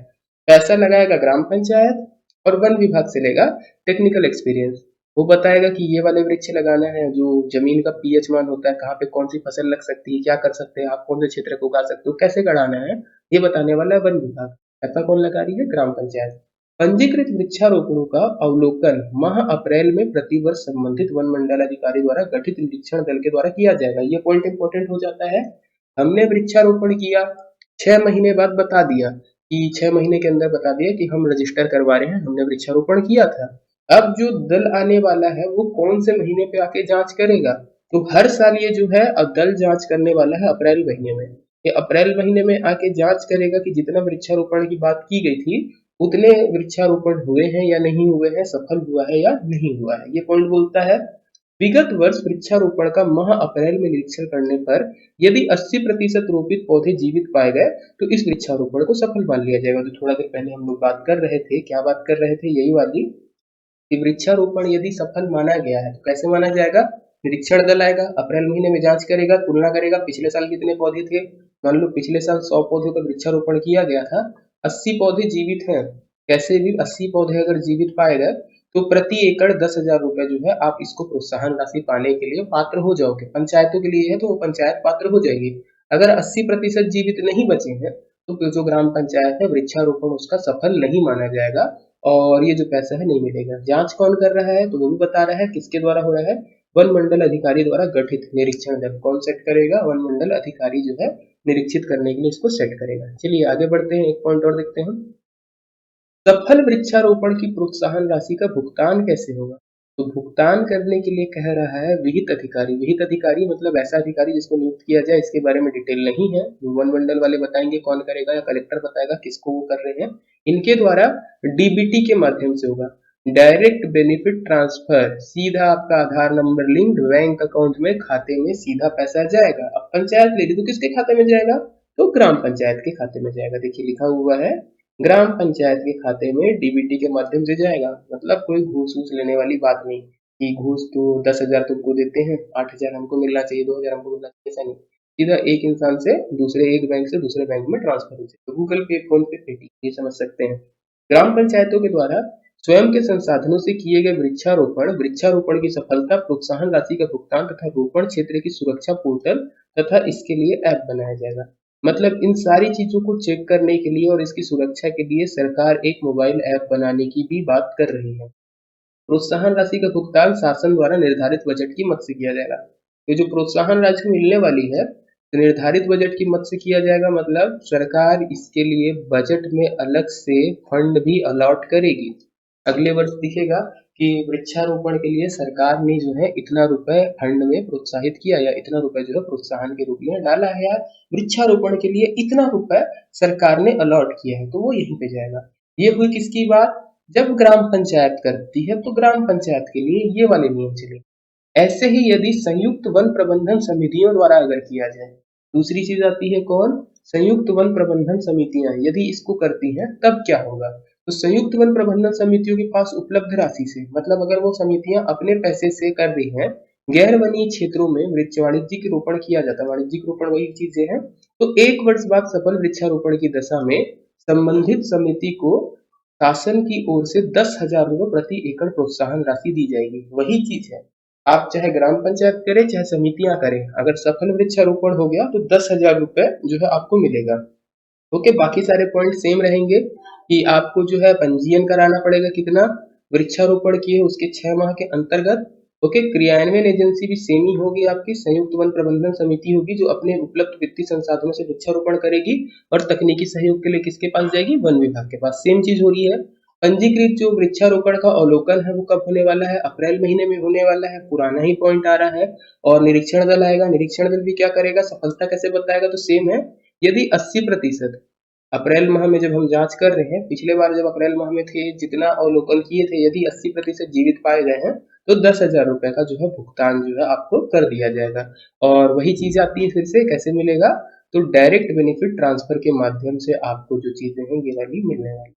पैसा लगाएगा ग्राम पंचायत और वन विभाग से लेगा टेक्निकल एक्सपीरियंस। वो बताएगा कि ये वाले वृक्ष लगाना है, जो जमीन का पीएच मान होता है, कहाँ पे कौन सी फसल लग सकती है, क्या कर सकते हैं आप, कौन से क्षेत्र को उगा सकते हो, कैसे गड़ाना है, ये बताने वाला है वन विभाग। ऐसा कौन लगा रही है? ग्राम पंचायत। पंजीकृत वृक्षारोपणों का अवलोकन माह अप्रैल में प्रतिवर्ष संबंधित वन मंडल अधिकारी द्वारा गठित निरीक्षण दल के द्वारा किया जाएगा। ये पॉइंट इंपॉर्टेंट हो जाता है। हमने वृक्षारोपण किया, 6 महीने बाद बता दिया कि 6 महीने के अंदर बता दिया कि हम रजिस्टर करवा रहे हैं, हमने वृक्षारोपण किया था। अब जो दल आने वाला है वो कौन से महीने पे आके जांच करेगा? तो हर साल ये जो है अब दल जांच करने वाला है अप्रैल महीने में। ये अप्रैल महीने में आके जांच करेगा कि जितना वृक्षारोपण की बात की गई थी उतने वृक्षारोपण हुए हैं या नहीं हुए हैं, सफल हुआ है या नहीं हुआ है। ये पॉइंट बोलता है विगत वर्ष वृक्षारोपण का माह अप्रैल में निरीक्षण करने पर यदि 80% रोपित पौधे जीवित पाए गए तो इस वृक्षारोपण को सफल मान लिया जाएगा। जो थोड़ा देर पहले हम लोग बात कर रहे थे, क्या बात कर रहे थे? यही वाली कि वृक्षारोपण यदि सफल माना गया है तो कैसे माना जाएगा? निरीक्षण दल आएगा, अप्रैल महीने में जांच करेगा, तुलना करेगा पिछले साल कितने पौधे थे। मान लो पिछले साल 100 पौधों का वृक्षारोपण किया गया था, 80 पौधे जीवित हैं, कैसे भी 80 पौधे अगर जीवित पाए गए तो प्रति एकड़ 10,000 रुपए जो है आप इसको प्रोत्साहन राशि पाने के लिए पात्र हो जाओगे। पंचायतों के लिए है तो वो पंचायत पात्र हो जाएगी। अगर 80% जीवित नहीं बचे हैं तो जो ग्राम पंचायत है वृक्षारोपण उसका सफल नहीं माना जाएगा और ये जो पैसा है नहीं मिलेगा। जांच कौन कर रहा है तो वो भी बता रहा है किसके द्वारा हो रहा है, वन मंडल अधिकारी द्वारा गठित निरीक्षण दल। कौन सेट करेगा, वन मंडल अधिकारी जो है निरीक्षित करने के लिए इसको सेट करेगा। चलिए आगे बढ़ते हैं, एक पॉइंट और देखते हैं। सफल वृक्षारोपण की प्रोत्साहन राशि का भुगतान कैसे होगा? तो भुगतान करने के लिए कह रहा है विहित अधिकारी। विहित अधिकारी मतलब ऐसा अधिकारी जिसको नियुक्त किया जाए, इसके बारे में डिटेल नहीं है, वन मंडल वाले बताएंगे कौन करेगा या कलेक्टर बताएगा किसको वो कर रहे हैं। इनके द्वारा डीबीटी के माध्यम से होगा, डायरेक्ट बेनिफिट ट्रांसफर। सीधा आपका आधार नंबर लिंक्ड बैंक अकाउंट में खाते में सीधा पैसा जाएगा। अब पंचायत ले ली तो किसके खाते में जाएगा, तो ग्राम पंचायत के खाते में जाएगा। देखिए लिखा हुआ है ग्राम पंचायत के खाते में डीबीटी के माध्यम से जाएगा। मतलब कोई घूस वूस लेने वाली बात नहीं कि घूस तो 10,000 तुमको देते हैं, 8,000 हमको मिलना चाहिए, 2,000 हमको मिलना चाहिए, ऐसा नहीं। सीधा एक इंसान से दूसरे, एक बैंक से दूसरे बैंक में ट्रांसफर हो जाए। तो गूगल पे, फोन पे, पेटीएम, ये समझ सकते हैं। ग्राम पंचायतों के द्वारा स्वयं के संसाधनों से किए गए वृक्षारोपण की सफलता प्रोत्साहन राशि का भुगतान तथा रोपण क्षेत्र की सुरक्षा पोर्टल तथा इसके लिए ऐप बनाया जाएगा। मतलब इन सारी चीजों को चेक करने के लिए और इसकी सुरक्षा के लिए सरकार एक मोबाइल ऐप बनाने की भी बात कर रही है। प्रोत्साहन राशि का भुगतान शासन द्वारा निर्धारित बजट की मद से किया जाएगा। तो जो प्रोत्साहन राशि मिलने वाली है तो निर्धारित बजट की मद से किया जाएगा, मतलब सरकार इसके लिए बजट में अलग से फंड भी अलॉट करेगी। अगले वर्ष दिखेगा कि वृक्षारोपण के लिए सरकार ने जो है इतना रुपए फंड में प्रोत्साहित किया या इतना रुपए जो है प्रोत्साहन के रूप में डाला है, या वृक्षारोपण के लिए इतना रुपए सरकार ने अलॉट किया है, तो वो यहीं पे जाएगा। ये हुई किसकी बात, जब ग्राम पंचायत करती है तो ग्राम पंचायत के लिए ये वाले नियम चले। ऐसे ही यदि संयुक्त वन प्रबंधन समितियों द्वारा अगर किया जाए, दूसरी चीज आती है कौन, संयुक्त वन प्रबंधन समितियां यदि इसको करती हैं तब क्या होगा। तो संयुक्त वन प्रबंधन समितियों के पास उपलब्ध राशि से, मतलब अगर वो समितियां अपने पैसे से कर रही हैं, गैर वनीय क्षेत्रों में वृक्ष वाणिज्यिक रोपण किया जाता है, वाणिज्यिक रोपण वही चीजें हैं, तो एक वर्ष बाद सफल वृक्षारोपण की दशा में संबंधित समिति को शासन की ओर से 10,000 रुपए प्रति एकड़ प्रोत्साहन राशि दी जाएगी। वही चीज है, आप चाहे ग्राम पंचायत करें चाहे समितियां करें, अगर सफल वृक्षारोपण हो गया तो 10,000 रुपए जो है आपको मिलेगा। ओके, बाकी सारे पॉइंट सेम रहेंगे कि आपको जो है पंजीयन कराना पड़ेगा कितना, वृक्षारोपण किए उसके 6 माह के अंतर्गत। ओके, क्रियान्वयन एजेंसी भी सेम ही होगी, आपकी संयुक्त वन प्रबंधन समिति होगी जो अपने उपलब्ध वित्तीय संसाधनों से वृक्षारोपण करेगी और तकनीकी सहयोग के लिए किसके पास जाएगी, वन विभाग के पास। सेम चीज हो रही है। पंजीकृत जो वृक्षारोपण का अवलोकन है वो कब होने वाला है, अप्रैल महीने में होने वाला है, पुराना ही पॉइंट आ रहा है। और निरीक्षण दल आएगा, निरीक्षण दल भी क्या करेगा, सफलता कैसे बताएगा, तो सेम है। यदि 80% अप्रैल माह में जब हम जांच कर रहे हैं, पिछले बार जब अप्रैल माह में थे जितना अवलोकन किए थे, यदि 80% जीवित पाए गए हैं तो 10,000 रुपए का जो है भुगतान जो है आपको कर दिया जाएगा। और वही चीज आती है फिर से कैसे मिलेगा, तो डायरेक्ट बेनिफिट ट्रांसफर के माध्यम से आपको जो चीजें हैं ये वाली मिलने वाली।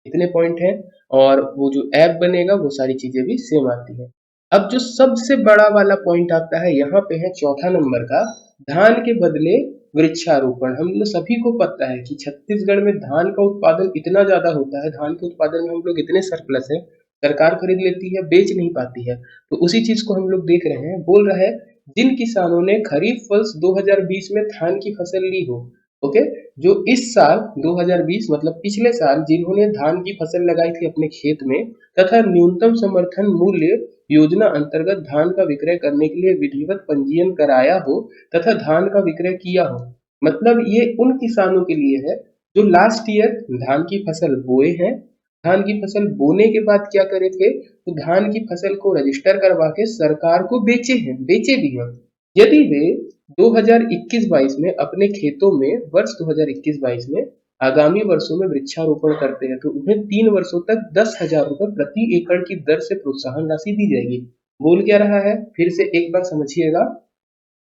इतने पॉइंट हैं। और वो जो ऐप बनेगा वो सारी चीजें भी सेम आती है। अब जो सबसे बड़ा वाला पॉइंट आता है यहाँ पे है चौथा नंबर का, धान के बदले वृक्षारोपण। हम लोग सभी को पता है कि छत्तीसगढ़ में धान का उत्पादन इतना ज्यादा होता है, धान के उत्पादन में हम लोग इतने सरप्लस है, सरकार खरीद लेती है, बेच नहीं पाती है। तो उसी चीज को हम लोग देख रहे हैं, बोल रहा है जिन किसानों ने खरीफ वर्ष 2020 में धान की फसल ली हो, ओके, जो इस साल 2020 मतलब पिछले साल जिन्होंने धान की फसल लगाई थी अपने खेत में तथा न्यूनतम समर्थन मूल्य योजना अंतर्गत धान का विक्रय करने के लिए विधिवत पंजीयन कराया हो तथा धान का विक्रय किया हो। मतलब ये उन किसानों के लिए है जो लास्ट ईयर धान की फसल बोए हैं, धान की फसल बोने के बाद क्या करे थे, तो धान की फसल को रजिस्टर करवा के सरकार को बेचे हैं, बेचे भी हैं। यदि वे 2021-22 में अपने खेतों में वर्ष 2021-22 में आगामी वर्षों में वृक्षारोपण करते हैं तो उन्हें 3 वर्षों तक 10,000 रुपए प्रति एकड़ की दर से प्रोत्साहन राशि दी जाएगी। बोल क्या रहा है, फिर से एक बार समझिएगा।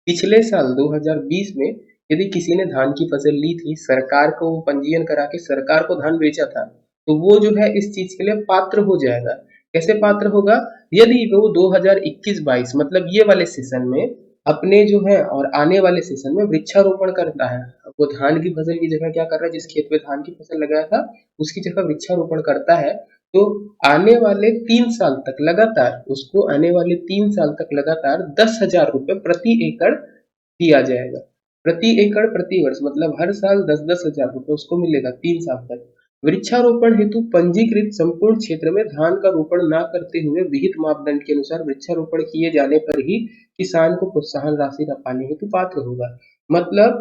पिछले साल 2020 में यदि किसी ने धान की फसल ली थी, सरकार को पंजीयन करा के सरकार को धान बेचा था, तो वो जो है इस चीज के लिए पात्र हो जाएगा। कैसे पात्र होगा, यदि वो 2021-22 मतलब ये वाले सेशन में अपने जो है और आने वाले सीजन में वृक्षारोपण करता है। अब वो धान की फसल की जगह क्या कर रहा है, जिस खेत में धान की फसल लगाया था उसकी जगह वृक्षारोपण करता है, तो आने वाले 3 साल तक लगातार उसको आने वाले 3 साल तक लगातार 10,000 रुपये प्रति एकड़ दिया जाएगा। प्रति एकड़ प्रति वर्ष मतलब हर साल 10-10 हजार रुपये उसको मिलेगा 3 साल तक। वृक्षारोपण हेतु पंजीकृत संपूर्ण क्षेत्र में धान का रोपण न करते हुए विहित मापदंड के अनुसार वृक्षारोपण किए जाने पर ही किसान को प्रोत्साहन राशि पाने हेतु पात्र होगा। मतलब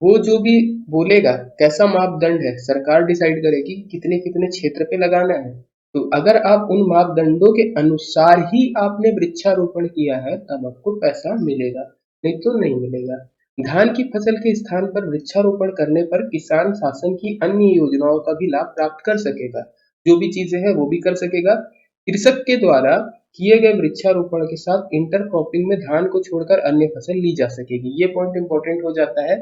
वो जो भी बोलेगा, कैसा मापदंड है सरकार डिसाइड करेगी, कितने कितने क्षेत्र पे लगाना है। तो अगर आप उन मापदंडों के अनुसार ही आपने वृक्षारोपण किया है तब आपको पैसा मिलेगा, नहीं तो नहीं मिलेगा। धान की फसल के स्थान पर वृक्षारोपण करने पर किसान शासन की अन्य योजनाओं का भी लाभ प्राप्त कर सकेगा। जो भी चीजें हैं वो भी कर सकेगा। कृषक के द्वारा किए गए वृक्षारोपण के साथ इंटरक्रॉपिंग में धान को छोड़कर अन्य फसल ली जा सकेगी। ये पॉइंट इंपॉर्टेंट हो जाता है।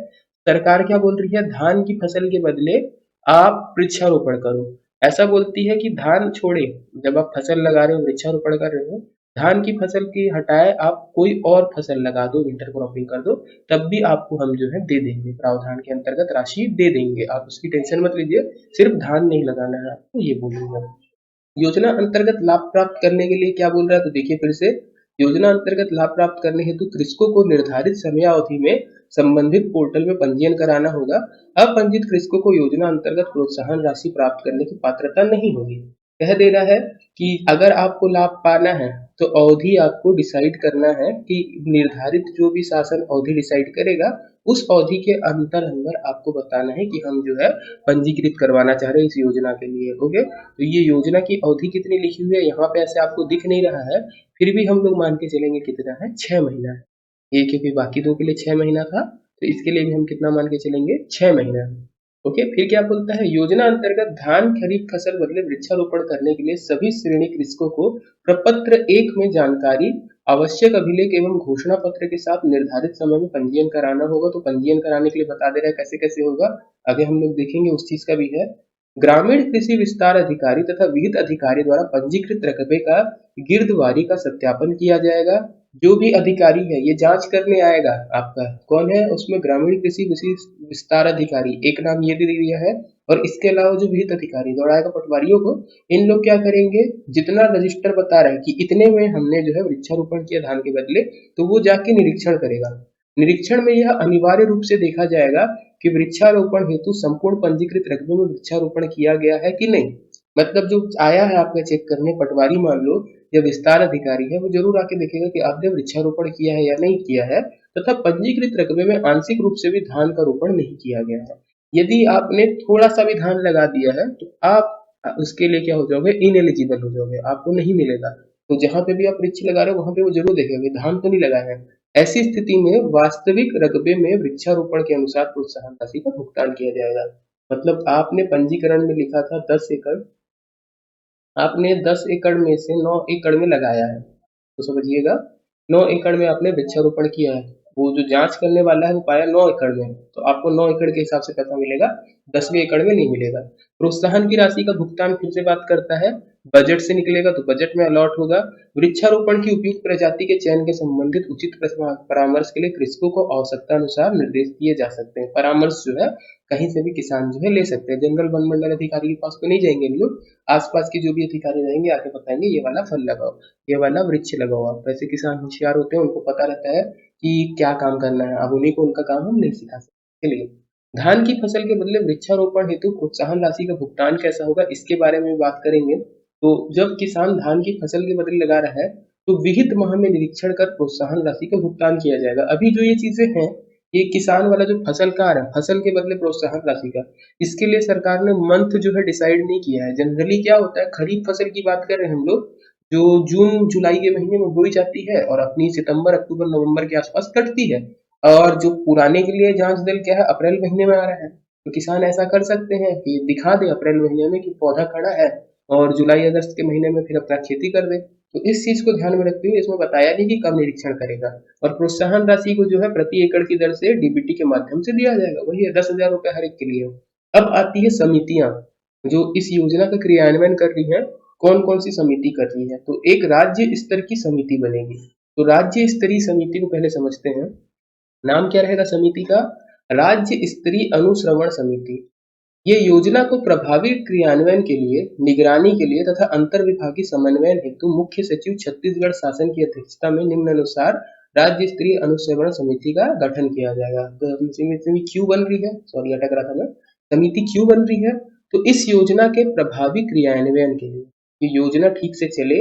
सरकार क्या बोल रही है, धान की फसल के बदले आप वृक्षारोपण करो। ऐसा बोलती है कि धान छोड़े, जब आप फसल लगा रहे हो वृक्षारोपण कर रहे हो, धान की फसल की हटाए आप कोई और फसल लगा दो, इंटर क्रॉपिंग कर दो, तब भी आपको हम जो है दे देंगे, प्रावधान के अंतर्गत राशि दे देंगे, आप उसकी टेंशन मत लीजिए। सिर्फ धान नहीं लगाना है आपको, ये बोलूंगा। योजना अंतर्गत लाभ प्राप्त करने के लिए क्या बोल रहा है, तो देखिए फिर से, योजना अंतर्गत लाभ प्राप्त करने हेतु कृषकों को निर्धारित समयावधि में संबंधित पोर्टल में पंजीयन कराना होगा। अपंजीत कृषकों को योजना अंतर्गत प्रोत्साहन राशि प्राप्त करने की पात्रता नहीं होगी। कह दे रहा है कि अगर आपको लाभ पाना है तो अवधि आपको डिसाइड करना है, कि निर्धारित जो भी शासन अवधि डिसाइड करेगा उस अवधि के अंतर अंदर आपको बताना है कि हम जो है पंजीकृत करवाना चाह रहे हैं इस योजना के लिए। ओके, तो ये योजना की अवधि कितनी लिखी हुई है यहाँ पे ऐसे आपको दिख नहीं रहा है, फिर भी हम लोग मान के चलेंगे कितना है, 6 महीना है। एक क्योंकि बाकी दो के लिए 6 महीना था, तो इसके लिए भी हम कितना मान के चलेंगे, 6 महीना। ओके, फिर क्या बोलता है, योजना अंतर्गत धान खरीफ फसल बदले वृक्षारोपण करने के लिए सभी श्रेणी कृषकों को प्रपत्र 1 में जानकारी, आवश्यक अभिलेख एवं घोषणा पत्र के साथ निर्धारित समय में पंजीयन कराना होगा। तो पंजीयन कराने के लिए बता दे रहा है कैसे कैसे होगा, आगे हम लोग देखेंगे, उस चीज का भी है। ग्रामीण कृषि विस्तार अधिकारी तथा विहित अधिकारी द्वारा पंजीकृत रकबे का गिरदवारी का सत्यापन किया जाएगा। जो भी अधिकारी है ये जांच करने आएगा, आपका कौन है उसमें, ग्रामीण कृषि विस्तार अधिकारी, एक नाम ये दे दिया है। और इसके अलावा जो विहित अधिकारी दौड़ाएगा पटवारियों को, इन लोग क्या करेंगे, जितना रजिस्टर बता रहा है कि इतने में हमने जो है वृक्षारोपण किया धान के बदले, तो वो जाके निरीक्षण करेगा। निरीक्षण में यह अनिवार्य रूप से देखा जाएगा कि वृक्षारोपण हेतु संपूर्ण पंजीकृत रकबे में वृक्षारोपण किया गया है कि नहीं। मतलब जो आया है आपका चेक करने, पटवारी मान लो या विस्तार अधिकारी है, वो जरूर आके देखेगा कि आपने वृक्षारोपण किया है या नहीं किया है, तथा पंजीकृत रकबे में आंशिक रूप से भी धान का रोपण नहीं किया गया है। यदि आपने थोड़ा सा भी धान लगा दिया है तो आप उसके लिए क्या हो जाओगे, इनएलिजिबल हो जाओगे, आपको नहीं मिलेगा। तो जहां पे भी आप वृक्ष लगा रहे हो वहां पे वो जरूर देखेगा कि धान तो नहीं लगाया है। ऐसी स्थिति में वास्तविक रकबे में वृक्षारोपण के अनुसार प्रोत्साहन राशि का भुगतान किया जाएगा। मतलब आपने पंजीकरण में लिखा था 10 एकड़, आपने 10 एकड़ में से 9 एकड़ में लगाया है, तो समझिएगा 9 एकड़ में आपने वृक्षारोपण किया है। वो जो जांच करने वाला है वो पाया 9 एकड़ में, तो आपको 9 एकड़ के हिसाब से पैसा मिलेगा, 10वें एकड़ में नहीं मिलेगा। प्रोत्साहन की राशि का भुगतान फिर से बात करता है, बजट से निकलेगा तो बजट में अलॉट होगा। वृक्षारोपण की उपयुक्त प्रजाति के चयन के संबंधित उचित परामर्श के लिए कृषकों को आवश्यकता अनुसार निर्देश दिए जा सकते हैं। परामर्श जो है कहीं से भी किसान जो है ले सकते हैं, जनरल वन मंडल अधिकारी के पास तो नहीं जाएंगे हम लोग, आसपास के जो भी अधिकारी रहेंगे आके बताएंगे ये वाला फल लगाओ, ये वाला वृक्ष लगाओ। आप वैसे किसान होशियार होते हैं, उनको पता रहता है कि क्या काम करना है, अब उन्हीं को उनका काम हम नहीं सिखा सकते। चलिए, धान की फसल के बदले वृक्षारोपण हेतु प्रोत्साहन राशि का भुगतान कैसा होगा इसके बारे में बात करेंगे। तो जब किसान धान की फसल के बदले लगा रहा है तो विहित माह में निरीक्षण कर प्रोत्साहन राशि का भुगतान किया जाएगा। अभी जो ये चीजें हैं, ये किसान वाला जो फसल का आ रहा है, फसल के बदले प्रोत्साहन राशि का, इसके लिए सरकार ने मंथ जो है डिसाइड नहीं किया है। जनरली क्या होता है, खरीफ फसल की बात कर रहे हैं हम लोग, जो जून जुलाई के महीने में बोई जाती है और अपनी सितंबर अक्टूबर नवंबर के आसपास कटती है। और जो पुराने के लिए जांच दल क्या है, अप्रैल महीने में आ रहा है। तो किसान ऐसा कर सकते हैं कि दिखा दे अप्रैल महीने में कि पौधा खड़ा है, और जुलाई अगस्त के महीने में फिर अपना खेती कर दे। तो इस चीज को ध्यान में रखते हुए इसमें बताया नहीं कि कब निरीक्षण करेगा। और प्रोत्साहन राशि को जो है प्रति एकड़ की दर से डीबीटी के माध्यम से दिया जाएगा, वही है 10,000 रुपए हर एक के लिए। अब आती है समितियां जो इस योजना का क्रियान्वयन कर रही है। कौन कौन सी समिति कर रही है, तो एक राज्य स्तर की समिति बनेगी। तो राज्य स्तरीय समिति को पहले समझते हैं। नाम क्या रहेगा समिति का? राज्य स्तरीय अनुश्रवण समिति। ये योजना को प्रभावी क्रियान्वयन के लिए, निगरानी के लिए तथा अंतर विभागीय समन्वयन हेतु मुख्य सचिव छत्तीसगढ़ शासन की अध्यक्षता में निम्नानुसार राज्य स्तरीय अनुश्रवण समिति का गठन किया जाएगा। तो समिति क्यों बन रही है? सॉरी अटक रहा था मैं। समिति क्यों बन रही है? तो इस योजना के प्रभावी क्रियान्वयन के लिए, ये योजना ठीक से चले,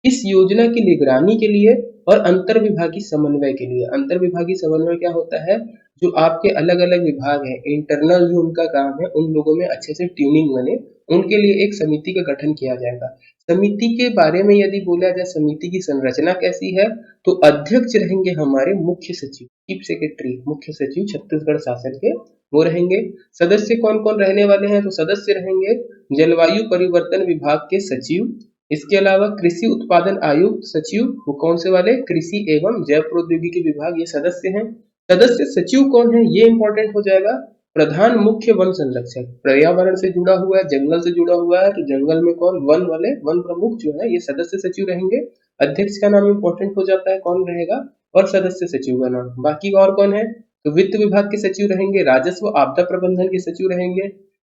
इस योजना की निगरानी के लिए और अंतर विभागीय समन्वय के लिए। अंतर विभागीय समन्वय क्या होता है? जो आपके अलग अलग विभाग हैं, इंटरनल जो उनका काम है, उन लोगों में अच्छे से ट्यूनिंग बने, उनके लिए एक समिति का गठन किया जाएगा। समिति के बारे में यदि बोला जाए, समिति की संरचना कैसी है, तो अध्यक्ष रहेंगे हमारे मुख्य सचिव, चीफ सेक्रेटरी, मुख्य सचिव छत्तीसगढ़ शासन के, वो रहेंगे। सदस्य कौन कौन रहने वाले हैं? तो सदस्य रहेंगे जलवायु परिवर्तन विभाग के सचिव, इसके अलावा कृषि उत्पादन आयुक्त सचिव, वो कौन से वाले? कृषि एवं जैव प्रौद्योगिकी विभाग, ये सदस्य हैं। सदस्य सचिव कौन है? ये इंपॉर्टेंट हो जाएगा। प्रधान मुख्य वन संरक्षक, पर्यावरण से जुड़ा हुआ है, जंगल से जुड़ा हुआ है, तो जंगल में कौन? वन वाले, वन प्रमुख जो है ये सदस्य सचिव रहेंगे। अध्यक्ष का नाम इंपॉर्टेंट हो जाता है, कौन रहेगा? और सदस्य सचिव का नाम। बाकी और कौन है? तो वित्त विभाग के सचिव रहेंगे, राजस्व आपदा प्रबंधन के सचिव रहेंगे,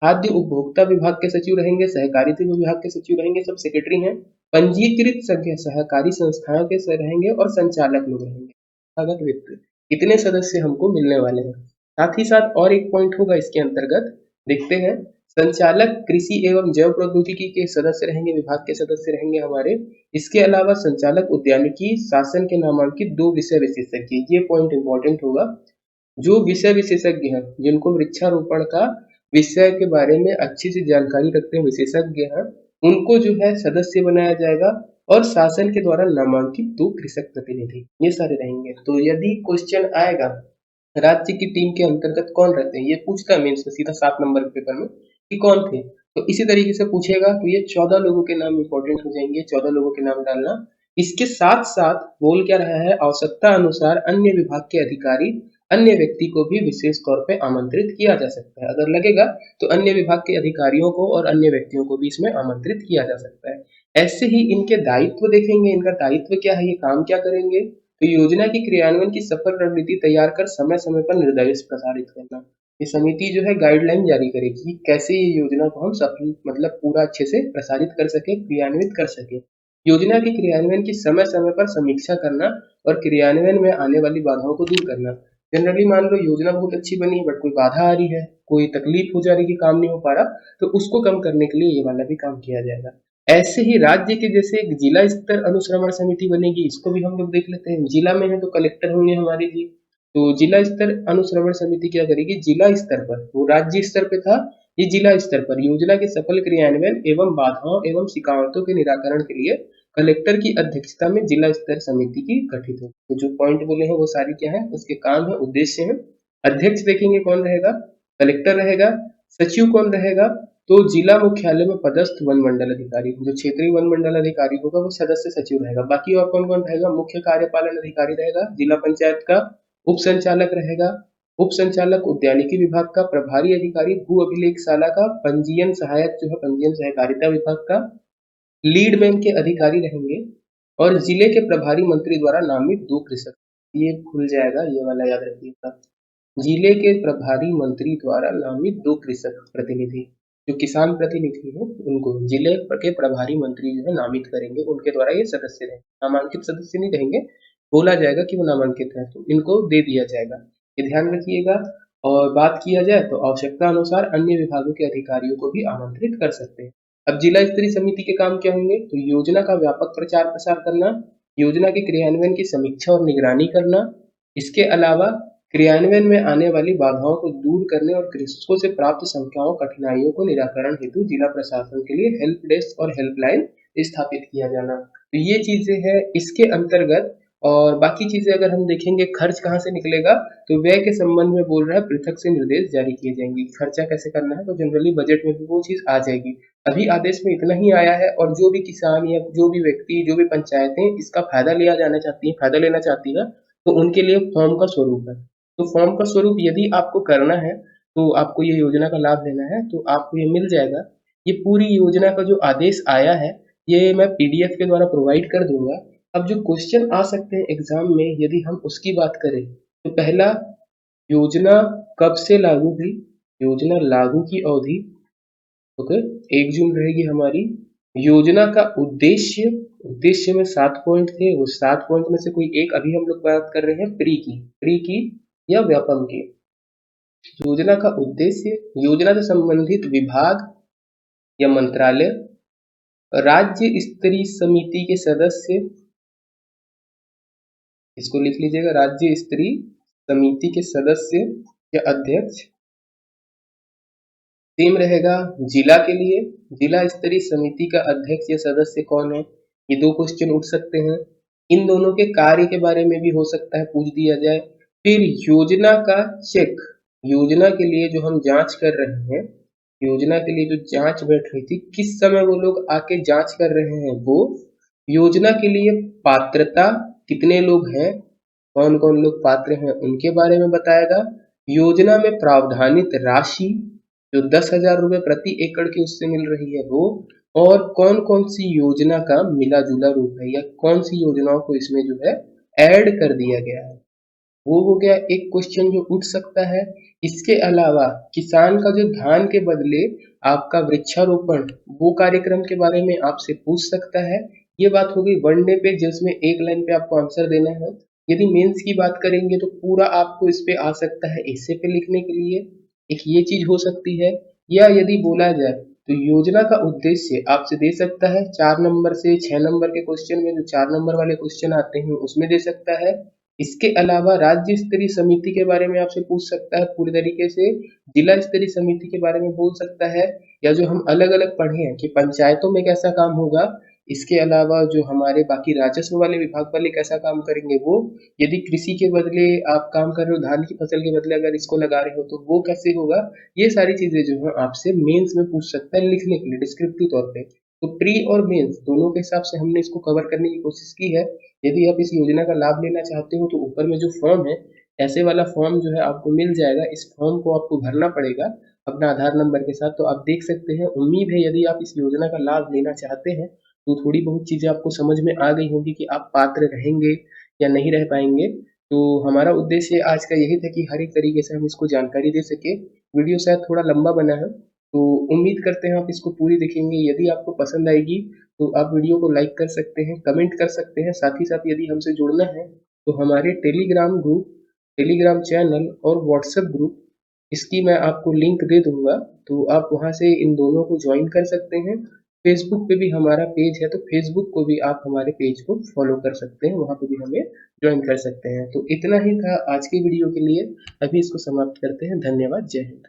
खाद्य उपभोक्ता विभाग के सचिव रहेंगे, सहकारिता विभाग के सचिव रहेंगे, सब सेक्रेटरी हैं। पंजीकृत सहकारी संस्थाओं के रहेंगे और संचालक लोग रहेंगे, संस्थागत वित्त। इतने सदस्य हमको मिलने वाले हैं। साथ ही साथ और एक पॉइंट होगा इसके अंतर्गत, देखते हैं। संचालक कृषि एवं जैव प्रौद्योगिकी के सदस्य रहेंगे, विभाग के सदस्य रहेंगे हमारे। इसके अलावा संचालक उद्यानिकी शासन के नामांकित 2 विषय विशेषज्ञ, ये पॉइंट इंपॉर्टेंट होगा। जो विषय विशेषज्ञ हैं, जिनको वृक्षारोपण का विषय के बारे में अच्छी सी जानकारी रखते हैं, विशेषज्ञ हैं, उनको जो है सदस्य बनाया जाएगा। और शासन के द्वारा नामांकित 2 कृषक प्रतिनिधि, ये सारे रहेंगे। तो यदि क्वेश्चन आएगा राज्य की टीम के अंतर्गत कौन रहते हैं, ये पूछता है मेंस में सीधा 7 नंबर के पेपर में कि कौन थे, तो इसी तरीके से पूछेगा। तो ये 14 लोगों के नाम इंपॉर्टेंट हो जाएंगे, 14 लोगों के नाम डालना। इसके साथ साथ बोल क्या रहा है, आवश्यकता अनुसार अन्य विभाग के अधिकारी, अन्य व्यक्ति को भी विशेष तौर पे आमंत्रित किया जा सकता है। अगर लगेगा तो अन्य विभाग के अधिकारियों को और अन्य व्यक्तियों को भी इसमें आमंत्रित किया जा सकता है। ऐसे ही इनके दायित्व देखेंगे, इनका दायित्व क्या है, ये काम क्या करेंगे। तो योजना की क्रियान्वयन की सफल रणनीति तैयार कर समय समय पर निर्देश प्रसारित करना। ये समिति जो है गाइडलाइन जारी करेगी कैसे ये योजना को हम सफल मतलब पूरा अच्छे से प्रसारित कर सके, क्रियान्वित कर सके। योजना के क्रियान्वयन की समय समय पर समीक्षा करना और क्रियान्वयन में आने वाली बाधाओं को दूर करना। जनरली मान लो योजना बहुत अच्छी बनी है, बट कोई बाधा आ रही है, कोई तकलीफ हो जा रही है कि काम नहीं हो पा रहा, तो उसको कम करने के लिए ये वाला भी काम किया जाएगा। ऐसे ही राज्य के जैसे एक जिला स्तर अनुश्रवण समिति बनेगी, इसको भी हम लोग देख लेते हैं। जिला में है तो कलेक्टर होंगे हमारे जी। तो जिला स्तर अनुश्रवण समिति क्या करेगी, जिला स्तर पर, वो राज्य स्तर पे था, ये जिला स्तर पर योजना के सफल क्रियान्वयन एवं बाधाओं एवं शिकायतों के निराकरण के लिए कलेक्टर की अध्यक्षता में जिला स्तर समिति की गठित हो। तो जो पॉइंट बोले हैं वो सारी क्या है, उसके काम है, उद्देश्य है। अध्यक्ष देखेंगे कौन रहेगा, कलेक्टर रहेगा। सचिव कौन रहेगा, तो जिला मुख्यालय में पदस्थ वन मंडल अधिकारी, जो क्षेत्रीय वन मंडल अधिकारी होगा वो सदस्य सचिव रहेगा। बाकी और कौन कौन रहेगा, मुख्य कार्यपालन अधिकारी रहेगा जिला पंचायत का, उप संचालक रहेगा, उप संचालक उद्यानिकी विभाग का, प्रभारी अधिकारी भू अभिलेखशाला का, पंजीयन सहायक जो है पंजीयन सहकारिता विभाग का, लीड बैंक के अधिकारी रहेंगे और जिले के प्रभारी मंत्री द्वारा नामित 2 कृषक। ये खुल जाएगा, ये वाला याद रखिएगा। जिले के प्रभारी मंत्री द्वारा नामित 2 कृषक प्रतिनिधि, जो किसान प्रतिनिधि हैं उनको जिले के प्रभारी मंत्री जो है नामित करेंगे, उनके द्वारा ये सदस्य रहेंगे। नामांकित सदस्य नहीं रहेंगे, बोला जाएगा कि वो नामांकित है तो इनको दे दिया जाएगा, ये ध्यान रखिएगा। और बात किया जाए तो आवश्यकता अनुसार अन्य विभागों के अधिकारियों को भी आमंत्रित कर सकते हैं। अब जिला स्तरीय समिति के काम क्या होंगे, तो योजना का व्यापक प्रचार प्रसार करना, योजना के क्रियान्वयन की समीक्षा और निगरानी करना, इसके अलावा क्रियान्वयन में आने वाली बाधाओं को दूर करने और कृषकों से प्राप्त संख्याओं कठिनाइयों को निराकरण हेतु जिला प्रशासन के लिए हेल्प डेस्क और हेल्पलाइन स्थापित किया जाना। तो ये चीजें हैं इसके अंतर्गत। और बाकी चीजें अगर हम देखेंगे, खर्च कहाँ से निकलेगा, तो व्यय के संबंध में बोल रहा है पृथक से निर्देश जारी किए जाएंगे, खर्चा कैसे करना है, तो जनरली बजट में भी वो चीज आ जाएगी। अभी आदेश में इतना ही आया है, और जो भी किसान या जो भी व्यक्ति, जो भी पंचायतें इसका फायदा लिया जाना चाहती है, फायदा लेना चाहती है, तो उनके लिए फॉर्म का स्वरूप है। तो फॉर्म का स्वरूप यदि आपको करना है, तो आपको ये योजना का लाभ लेना है, तो आपको ये मिल जाएगा। ये पूरी योजना का जो आदेश आया है, ये मैं पीडीएफ के द्वारा प्रोवाइड कर दूंगा। अब जो क्वेश्चन आ सकते हैं एग्जाम में यदि हम उसकी बात करें तो पहला, योजना कब से लागू हुई, योजना लागू की अवधि, ओके, 1 जून रहेगी हमारी। योजना का उद्देश्य, उद्देश्य में 7 पॉइंट थे, वो 7 पॉइंट में से कोई एक अभी हम लोग बात कर रहे हैं प्री की या व्यापम की। योजना का उद्देश्य, योजना से संबंधित विभाग या मंत्रालय, राज्य स्तरीय समिति के सदस्य, इसको लिख लीजिएगा, राज्य स्तरीय समिति के सदस्य या अध्यक्ष। सेम रहेगा जिला के लिए, जिला स्तरीय समिति का अध्यक्ष या सदस्य कौन है, ये 2 क्वेश्चन उठ सकते हैं। इन दोनों के कार्य के बारे में भी हो सकता है पूछ दिया जाए। फिर योजना का चेक, योजना के लिए जो हम जांच कर रहे हैं, योजना के लिए जो जांच बैठ रही थी, किस समय वो लोग आके जांच कर रहे हैं, वो योजना के लिए पात्रता, कितने लोग हैं, कौन कौन लोग पात्र हैं, उनके बारे में बताएगा। योजना में प्रावधानित राशि जो 10,000 रुपये प्रति एकड़ की उससे मिल रही है वो, और कौन कौन सी योजना का मिला जुला रूप है या कौन सी योजनाओं को इसमें जो है ऐड कर दिया गया है, वो हो गया एक क्वेश्चन जो उठ सकता है। इसके अलावा किसान का जो धान के बदले आपका वृक्षारोपण, वो कार्यक्रम के बारे में आपसे पूछ सकता है। ये बात हो गई वन डे पे जिसमें एक लाइन पे आपको आंसर देना है। यदि मेंस की बात करेंगे तो पूरा आपको इस पे आ सकता है एसे पे लिखने के लिए, एक ये चीज हो सकती है। या यदि बोला जाए तो योजना का उद्देश्य आपसे दे सकता है 4 नंबर से 6 नंबर के क्वेश्चन में, जो 4 नंबर वाले क्वेश्चन आते हैं उसमें दे सकता है। इसके अलावा राज्य स्तरीय समिति के बारे में आपसे पूछ सकता है पूरी तरीके से, जिला स्तरीय समिति के बारे में बोल सकता है, या जो हम अलग अलग पढ़े हैं कि पंचायतों में कैसा काम होगा, इसके अलावा जो हमारे बाकी राजस्व वाले विभाग वाले कैसा काम करेंगे वो, यदि कृषि के बदले आप काम कर रहे हो, धान की फसल के बदले अगर इसको लगा रहे हो तो वो कैसे होगा, ये सारी चीजें जो है आपसे मेंस में पूछ सकता है लिखने के लिए डिस्क्रिप्टिव तौर पे। तो प्री और मेंस दोनों के हिसाब से हमने इसको कवर करने की कोशिश की है। यदि आप इस योजना का लाभ लेना चाहते हो तो ऊपर में जो फॉर्म है, ऐसे वाला फॉर्म जो है आपको मिल जाएगा। इस फॉर्म को आपको भरना पड़ेगा अपना आधार नंबर के साथ। तो आप देख सकते हैं, उम्मीद है यदि आप इस योजना का लाभ लेना चाहते हैं तो थोड़ी बहुत चीजें आपको समझ में आ गई होगी कि आप पात्र रहेंगे या नहीं रह पाएंगे। तो हमारा उद्देश्य आज का यही था कि हर एक तरीके से हम इसको जानकारी दे सके। वीडियो शायद थोड़ा लंबा बना है, तो उम्मीद करते हैं आप इसको पूरी देखेंगे। यदि आपको पसंद आएगी तो आप वीडियो को लाइक कर सकते हैं, कमेंट कर सकते हैं। साथ ही साथ यदि हमसे जुड़ना है तो हमारे टेलीग्राम ग्रुप, टेलीग्राम चैनल और व्हाट्सएप ग्रुप, इसकी मैं आपको लिंक दे दूंगा, तो आप वहां से इन दोनों को ज्वाइन कर सकते हैं। फेसबुक पे भी हमारा पेज है, तो फेसबुक को भी आप हमारे पेज को फॉलो कर सकते हैं, वहां पे भी हमें ज्वाइन कर सकते हैं। तो इतना ही था आज की वीडियो के लिए, अभी इसको समाप्त करते हैं। धन्यवाद, जय हिंद।